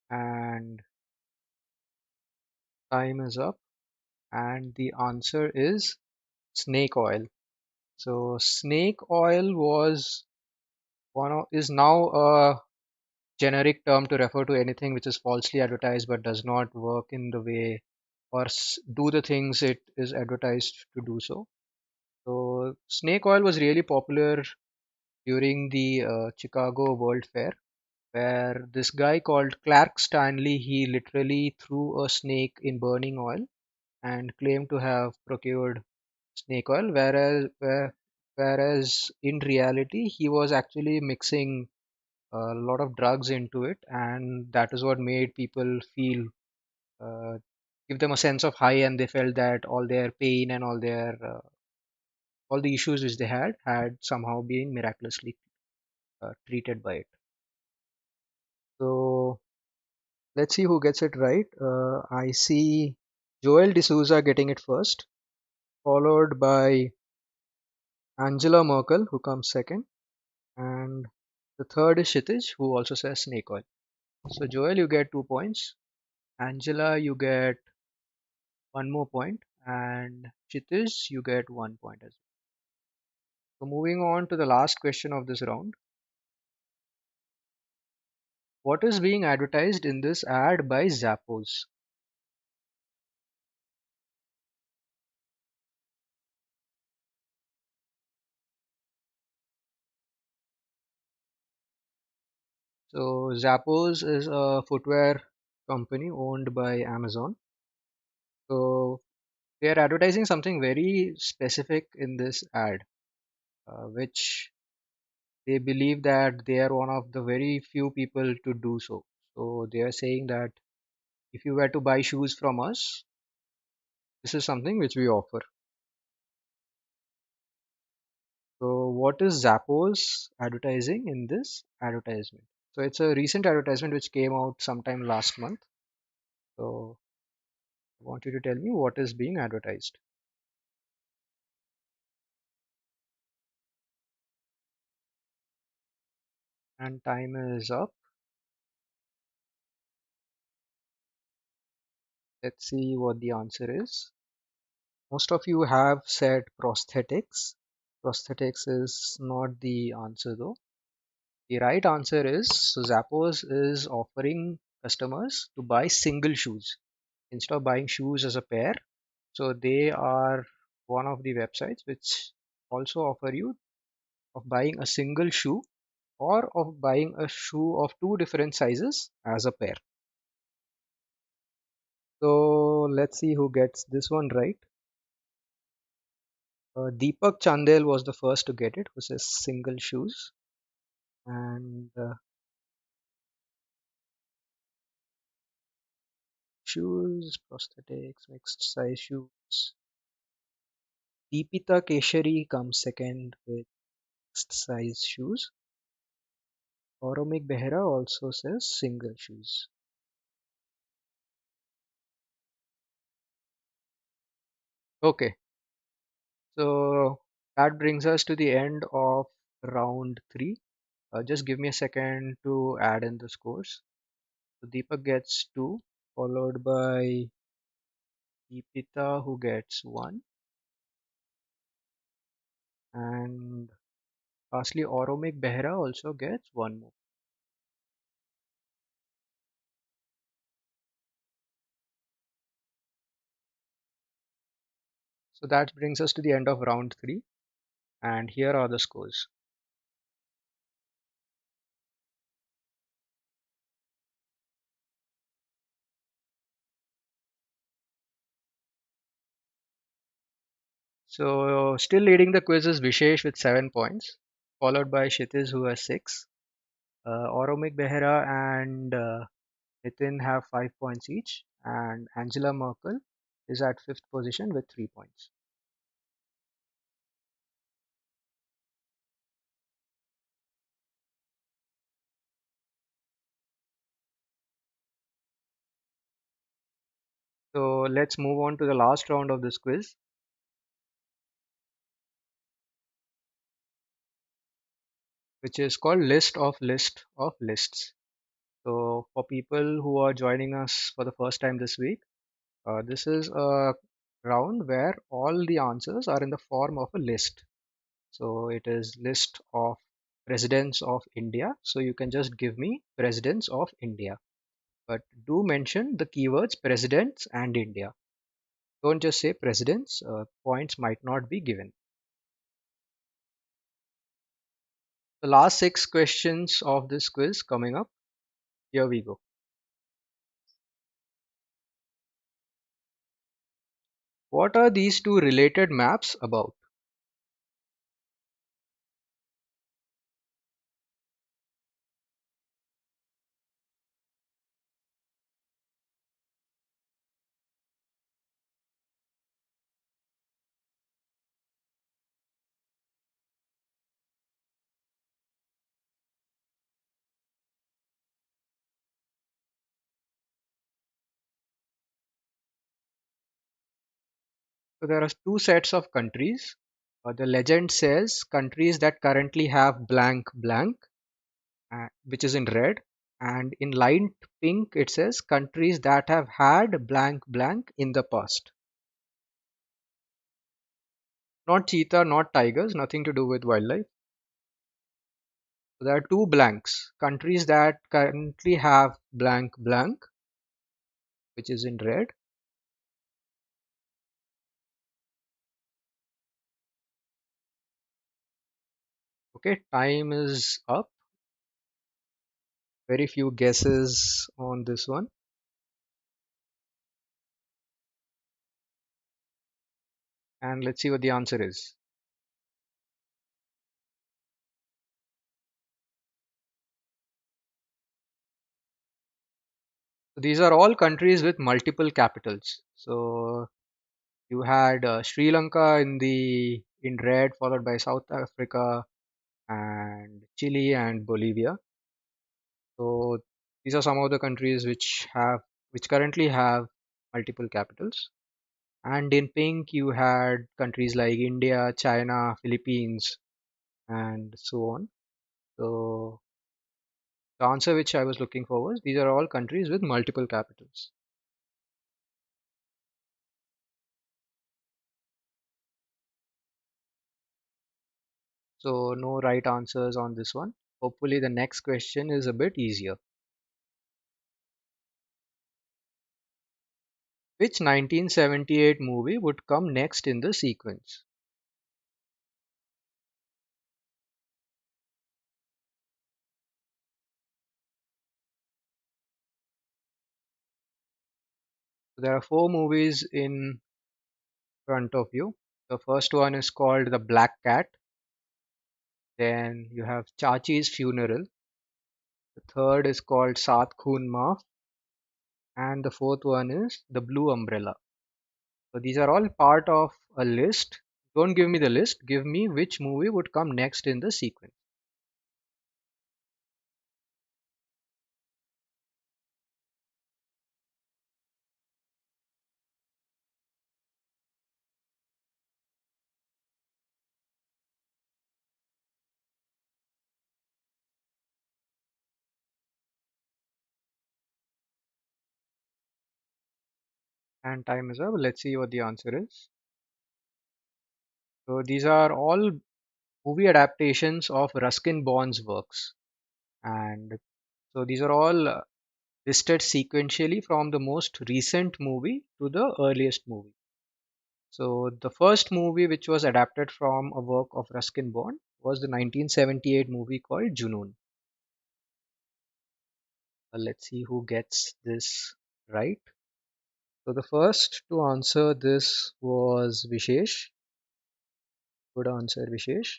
And time is up. And the answer is snake oil. So snake oil is now a generic term to refer to anything which is falsely advertised but does not work in the way or do the things it is advertised to do so. So snake oil was really popular during the Chicago World Fair, where this guy called Clark Stanley, he literally threw a snake in burning oil and claimed to have procured snake oil, whereas in reality he was actually mixing a lot of drugs into it, and that is what made people feel, uh, give them a sense of high, and they felt that all their pain and all the issues which they had somehow been miraculously treated by it. So let's see who gets it right. I see Joel D'Souza getting it first, followed by Angela Merkel, who comes second, and the third is Shitij, who also says snake oil. So Joel, you get 2 points. Angela, you get one more point, and Shitij, you get 1 point as well. So moving on to the last question of this round. What is being advertised in this ad by Zappos? So Zappos is a footwear company owned by Amazon. So they are advertising something very specific in this ad, which they believe that they are one of the very few people to do so. So they are saying that if you were to buy shoes from us, this is something which we offer. So what is Zappos advertising in this advertisement? So it's a recent advertisement which came out sometime last month. So I want you to tell me what is being advertised. And time is up. Let's see what the answer is. Most of you have said prosthetics. Prosthetics is not the answer though. The right answer is, so Zappos is offering customers to buy single shoes instead of buying shoes as a pair. So they are one of the websites which also offer you of buying a single shoe or of buying a shoe of two different sizes as a pair. So let's see who gets this one right. Deepak Chandel was the first to get it, who says single shoes. And shoes, prosthetics, mixed size shoes. Deepita Keshari comes second with mixed size shoes. Oromik Behra also says single shoes. Okay, so that brings us to the end of round three. Just give me a second to add in the scores. So Deepak gets two, followed by Deepita who gets one, and lastly Oromik Behra also gets one more. So that brings us to the end of round three, and here are the scores. So still leading the quiz is Vishesh with 7 points, followed by Kshitiz who has six. Oromik Behra and Nitin have 5 points each, and Angela Merkel is at fifth position with 3 points. So let's move on to the last round of this quiz, which is called list of lists. So for people who are joining us for the first time this week, this is a round where all the answers are in the form of a list. So it is list of presidents of India. So you can just give me presidents of India. But do mention the keywords presidents and India. Don't just say presidents, points might not be given. The last six questions of this quiz coming up. Here we go. What are these two related maps about? So there are two sets of countries. The legend says countries that currently have blank blank, which is in red, and in light pink it says countries that have had blank blank in the past. Not cheetah, not tigers, nothing to do with wildlife. So there are two blanks. Countries that currently have blank blank, which is in red. Okay, time is up. Very few guesses on this one. And let's see what the answer is. So these are all countries with multiple capitals. So you had Sri Lanka in red, followed by South Africa and Chile and Bolivia. So these are some of the countries which currently have multiple capitals. And in pink, you had countries like India, China, Philippines, and so on. So the answer which I was looking for was these are all countries with multiple capitals. So no right answers on this one. Hopefully the next question is a bit easier. Which 1978 movie would come next in the sequence? So there are four movies in front of you. The first one is called The Black Cat. Then you have Chachi's Funeral. The third is called Sat Khoon Maaf. And the fourth one is The Blue Umbrella. So these are all part of a list. Don't give me the list, give me which movie would come next in the sequence. And time is up. Let's see what the answer is. So these are all movie adaptations of Ruskin Bond's works. And so these are all listed sequentially from the most recent movie to the earliest movie. So the first movie which was adapted from a work of Ruskin Bond was the 1978 movie called Junoon. Let's see who gets this right. So the first to answer this was Vishesh. Good answer, Vishesh.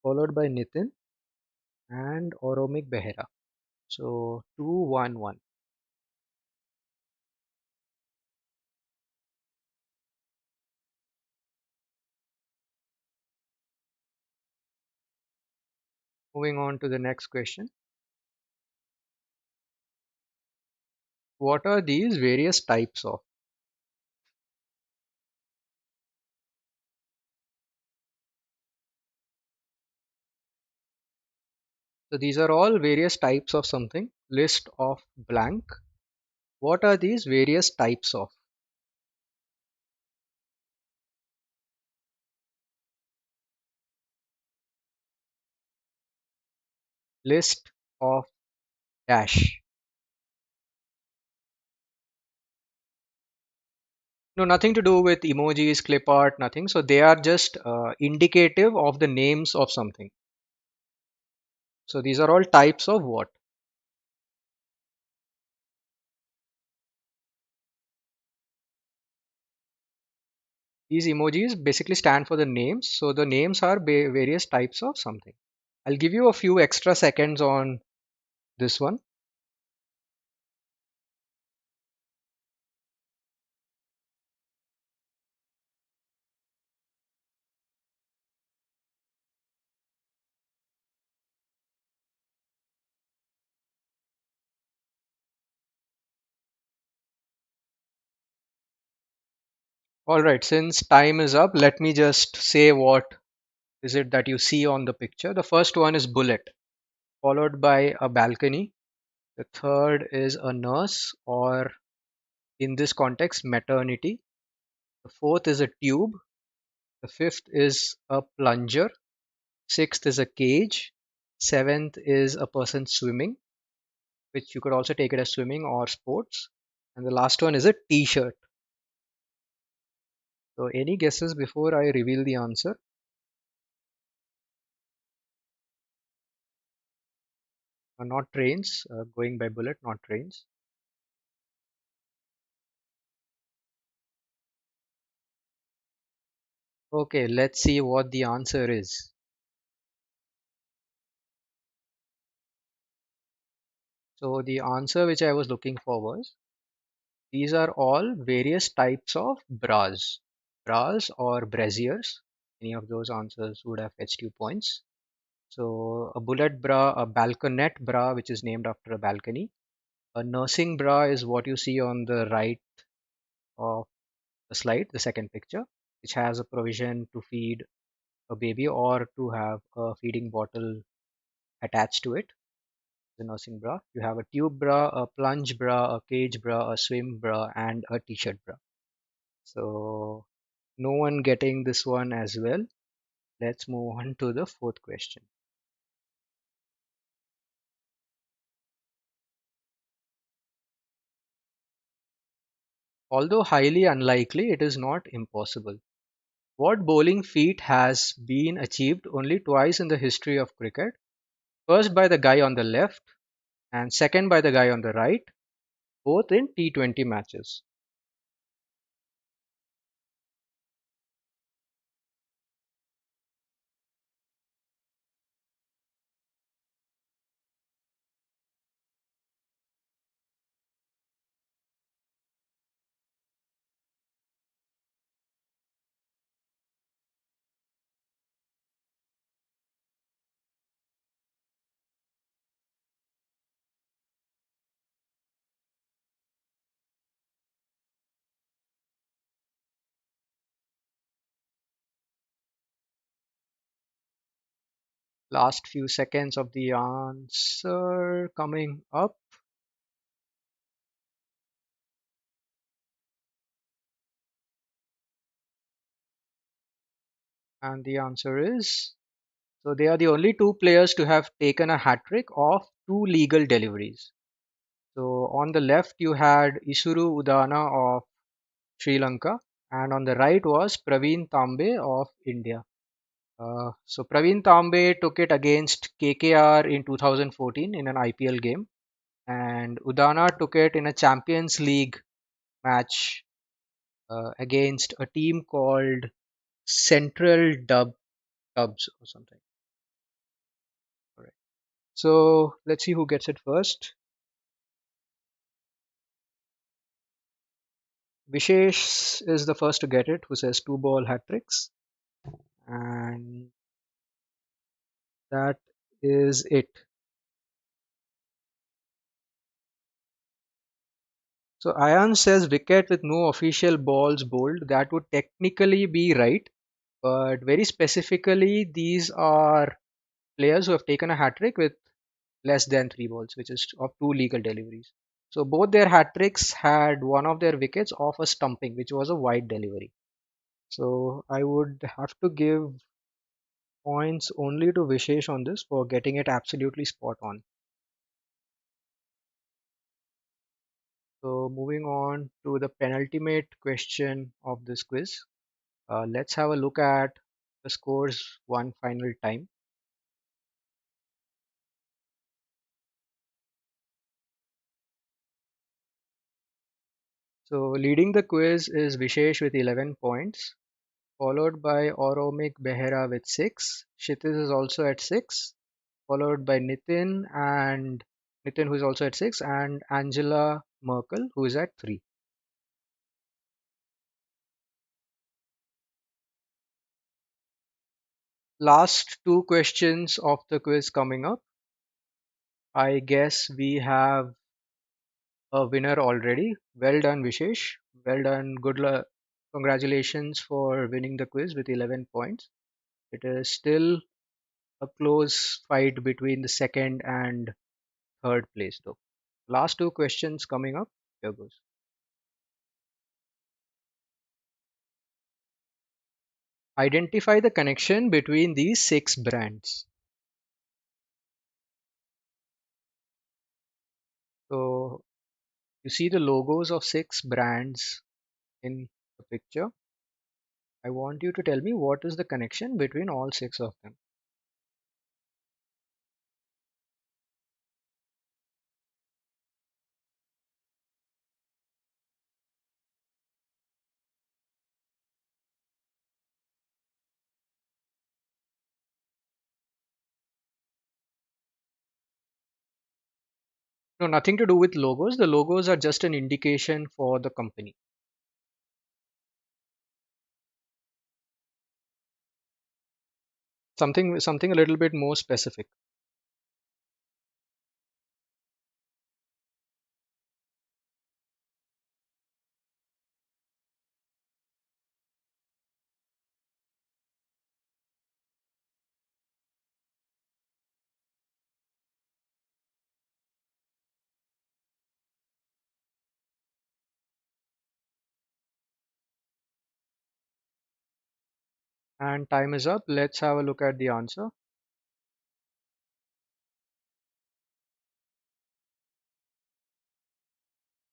Followed by Nitin and Oromik Behera. So 2-1-1. Moving on to the next question. What are these various types of? So these are all various types of something. list of blank. What are these various types of? List of dash. No, nothing to do with emojis, clip art, nothing. So they are just indicative of the names of something. So these are all types of what? These emojis basically stand for the names. So the names are various types of something. I'll give you a few extra seconds on this one. All right, since time is up, let me just say what is it that you see on the picture. The first one is bullet, followed by a balcony. The third is a nurse, or in this context, maternity. The fourth is a tube. The fifth is a plunger. Sixth is a cage. Seventh is a person swimming, which you could also take it as swimming or sports. And the last one is a t-shirt. So any guesses before I reveal the answer? Not trains, going by bullet, not trains. Okay, let's see what the answer is. So the answer which I was looking for was these are all various types of bras. Bras or brassiers. Any of those answers would have fetched you points. So a bullet bra, a balconette bra, which is named after a balcony. A nursing bra is what you see on the right of the slide, the second picture, which has a provision to feed a baby or to have a feeding bottle attached to it. The nursing bra. You have a tube bra, a plunge bra, a cage bra, a swim bra, and a t-shirt bra. So no one getting this one as well. Let's move on to the fourth question. Although highly unlikely, it is not impossible. What bowling feat has been achieved only twice in the history of cricket? First by the guy on the left, and second by the guy on the right, both in T20 matches. Last few seconds of the answer coming up, and the answer is so they are the only two players to have taken a hat trick of two legal deliveries. So on the left you had Isuru Udana of Sri Lanka, and on the right was Praveen Tambe of India. So Praveen Tambe took it against KKR in 2014 in an IPL game, and Udana took it in a Champions League match against a team called Central Dubs or something. All right. So let's see who gets it first. Vishesh is the first to get it, who says two ball hat tricks, and that is it. So Ayan says wicket with no official balls bowled. That would technically be right, but very specifically, these are players who have taken a hat trick with less than 3 balls, which is of two legal deliveries. So both their hat tricks had one of their wickets off a stumping, which was a wide delivery. So I would have to give points only to Vishesh on this for getting it absolutely spot on. So moving on to the penultimate question of this quiz, let's have a look at the scores one final time. So leading the quiz is Vishesh with 11 points, followed by Oromik Behera with 6. Kshitij is also at 6, followed by Nitin who is also at 6, and Angela Merkel who is at 3. Last two questions of the quiz coming up. I guess we have a winner already. Well done, Vishesh. Well done. Good luck. Congratulations for winning the quiz with 11 points. It is still a close fight between the second and third place, though. Last two questions coming up. Here goes. Identify the connection between these six brands. So you see the logos of six brands in the picture. I want you to tell me what is the connection between all six of them. No, nothing to do with logos. The logos are just an indication for the company. Something a little bit more specific. And time is up. Let's have a look at the answer.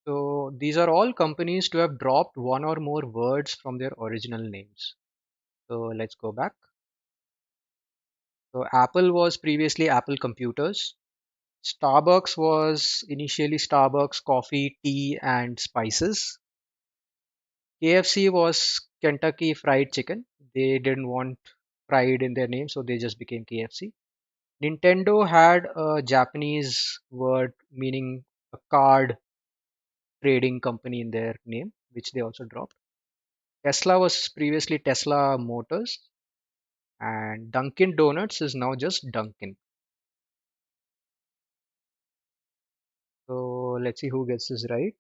So these are all companies to have dropped one or more words from their original names. So let's go back. So Apple was previously Apple Computers. Starbucks was initially Starbucks Coffee, Tea, and Spices. KFC was Kentucky Fried Chicken. They didn't want fried in their name, so they just became KFC. Nintendo had a Japanese word meaning a card trading company in their name, which they also dropped. Tesla was previously Tesla Motors, and Dunkin' Donuts is now just Dunkin'. So let's see who gets this right.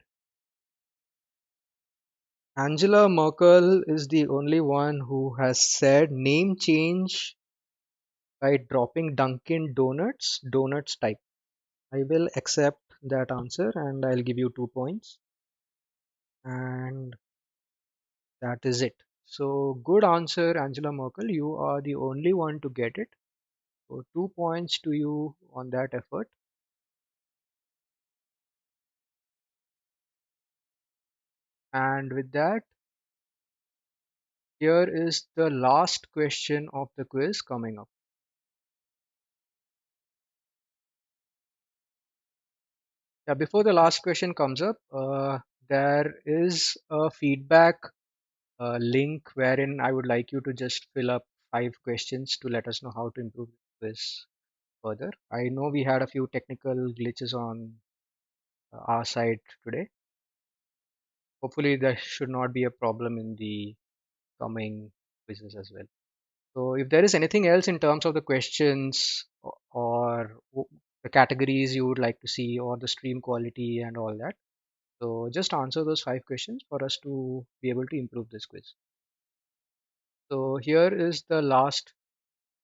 Angela Merkel is the only one who has said name change by dropping Dunkin' Donuts type. I will accept that answer and I'll give you 2 points. And that is it. So, good answer, Angela Merkel. You are the only one to get it. So, 2 points to you on that effort. And with that, here is the last question of the quiz coming up. Yeah, before the last question comes up, there is a feedback link wherein I would like you to just fill up 5 questions to let us know how to improve this further. I know we had a few technical glitches on our side today. Hopefully, there should not be a problem in the coming quizzes as well. So, if there is anything else in terms of the questions or the categories you would like to see, or the stream quality and all that, so just answer those 5 questions for us to be able to improve this quiz. So, here is the last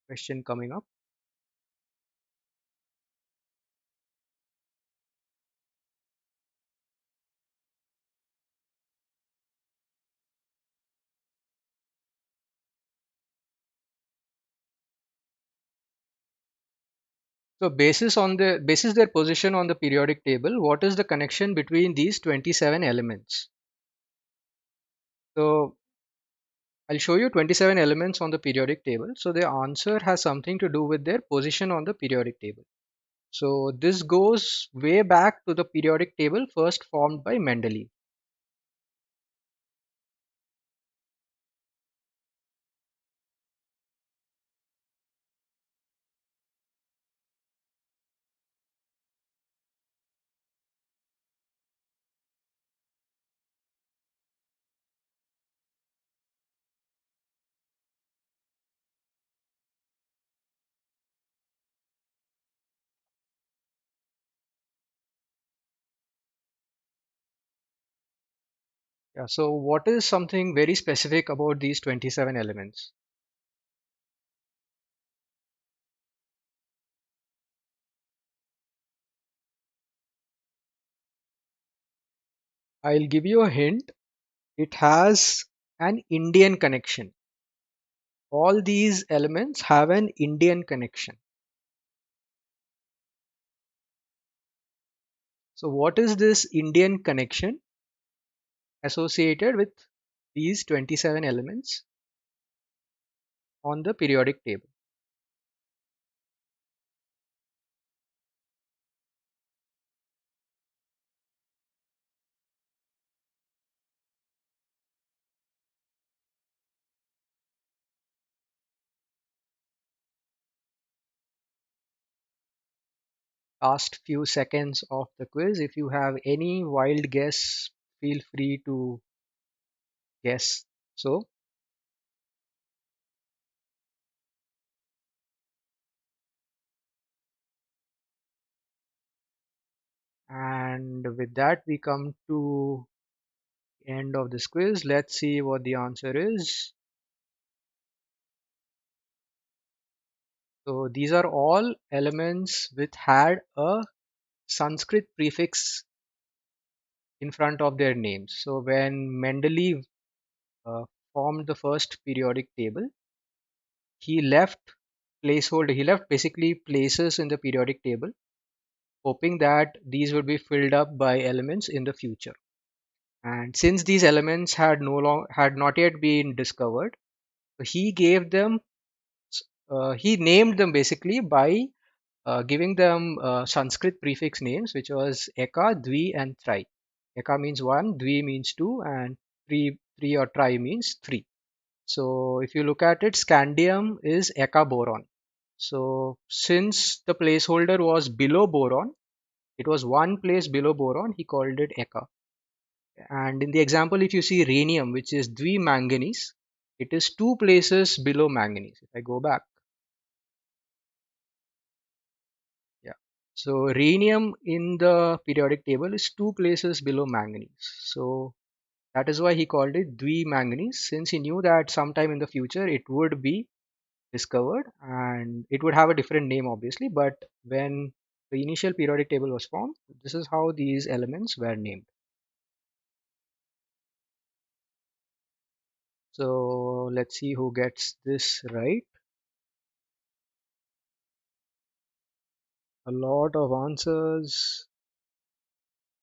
question coming up. So basis their position on the periodic table, what is the connection between these 27 elements? So I'll show you 27 elements on the periodic table. So the answer has something to do with their position on the periodic table. So this goes way back to the periodic table first formed by Mendeleev. Yeah, so what is something very specific about these 27 elements? I'll give you a hint. It has an Indian connection. All these elements have an Indian connection. So what is this Indian connection associated with these 27 elements on the periodic table? Last few seconds of the quiz. If you have any wild guess, feel free to guess. So, and with that, we come to end of this quiz. Let's see what the answer is. So these are all elements which had a Sanskrit prefix in front of their names. So when Mendeleev uh, formed the first periodic table, he left he left basically places in the periodic table, hoping that these would be filled up by elements in the future. And since these elements had not yet been discovered, he gave them he named them basically by giving them Sanskrit prefix names, which was Eka, Dvi, and Tri. Eka means one, Dvi means two, and three or Tri means three. So if you look at it, scandium is Eka boron. So since the placeholder was below boron, it was one place below boron, he called it Eka. And in the example, if you see rhenium, which is Dvi manganese, it is two places below manganese. If I go back, yeah. So rhenium in the periodic table is two places below manganese. So that is why he called it Dvi manganese, since he knew that sometime in the future it would be discovered and it would have a different name, obviously. But when the initial periodic table was formed, this is how these elements were named. So let's see who gets this right. A lot of answers.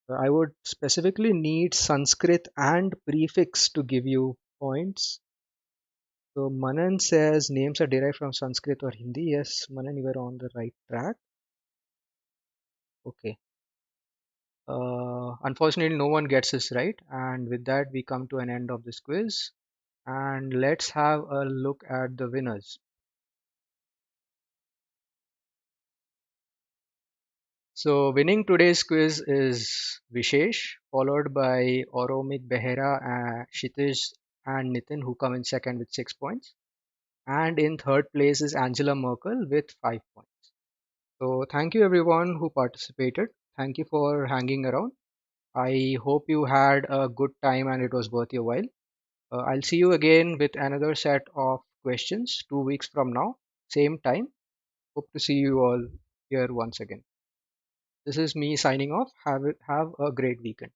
I would specifically need Sanskrit and prefix to give you points. So Manan says names are derived from Sanskrit or Hindi. Yes, Manan, you were on the right track. Okay. Unfortunately, no one gets this right. And with that, we come to an end of this quiz. And let's have a look at the winners. So winning today's quiz is Vishesh, followed by Oromik Behera, Kshitij, and Nitin, who come in second with 6 points. And in third place is Angela Merkel with 5 points. So thank you everyone who participated. Thank you for hanging around. I hope you had a good time and it was worth your while. I'll see you again with another set of questions 2 weeks from now, same time. Hope to see you all here once again. This is me signing off. Have a great weekend.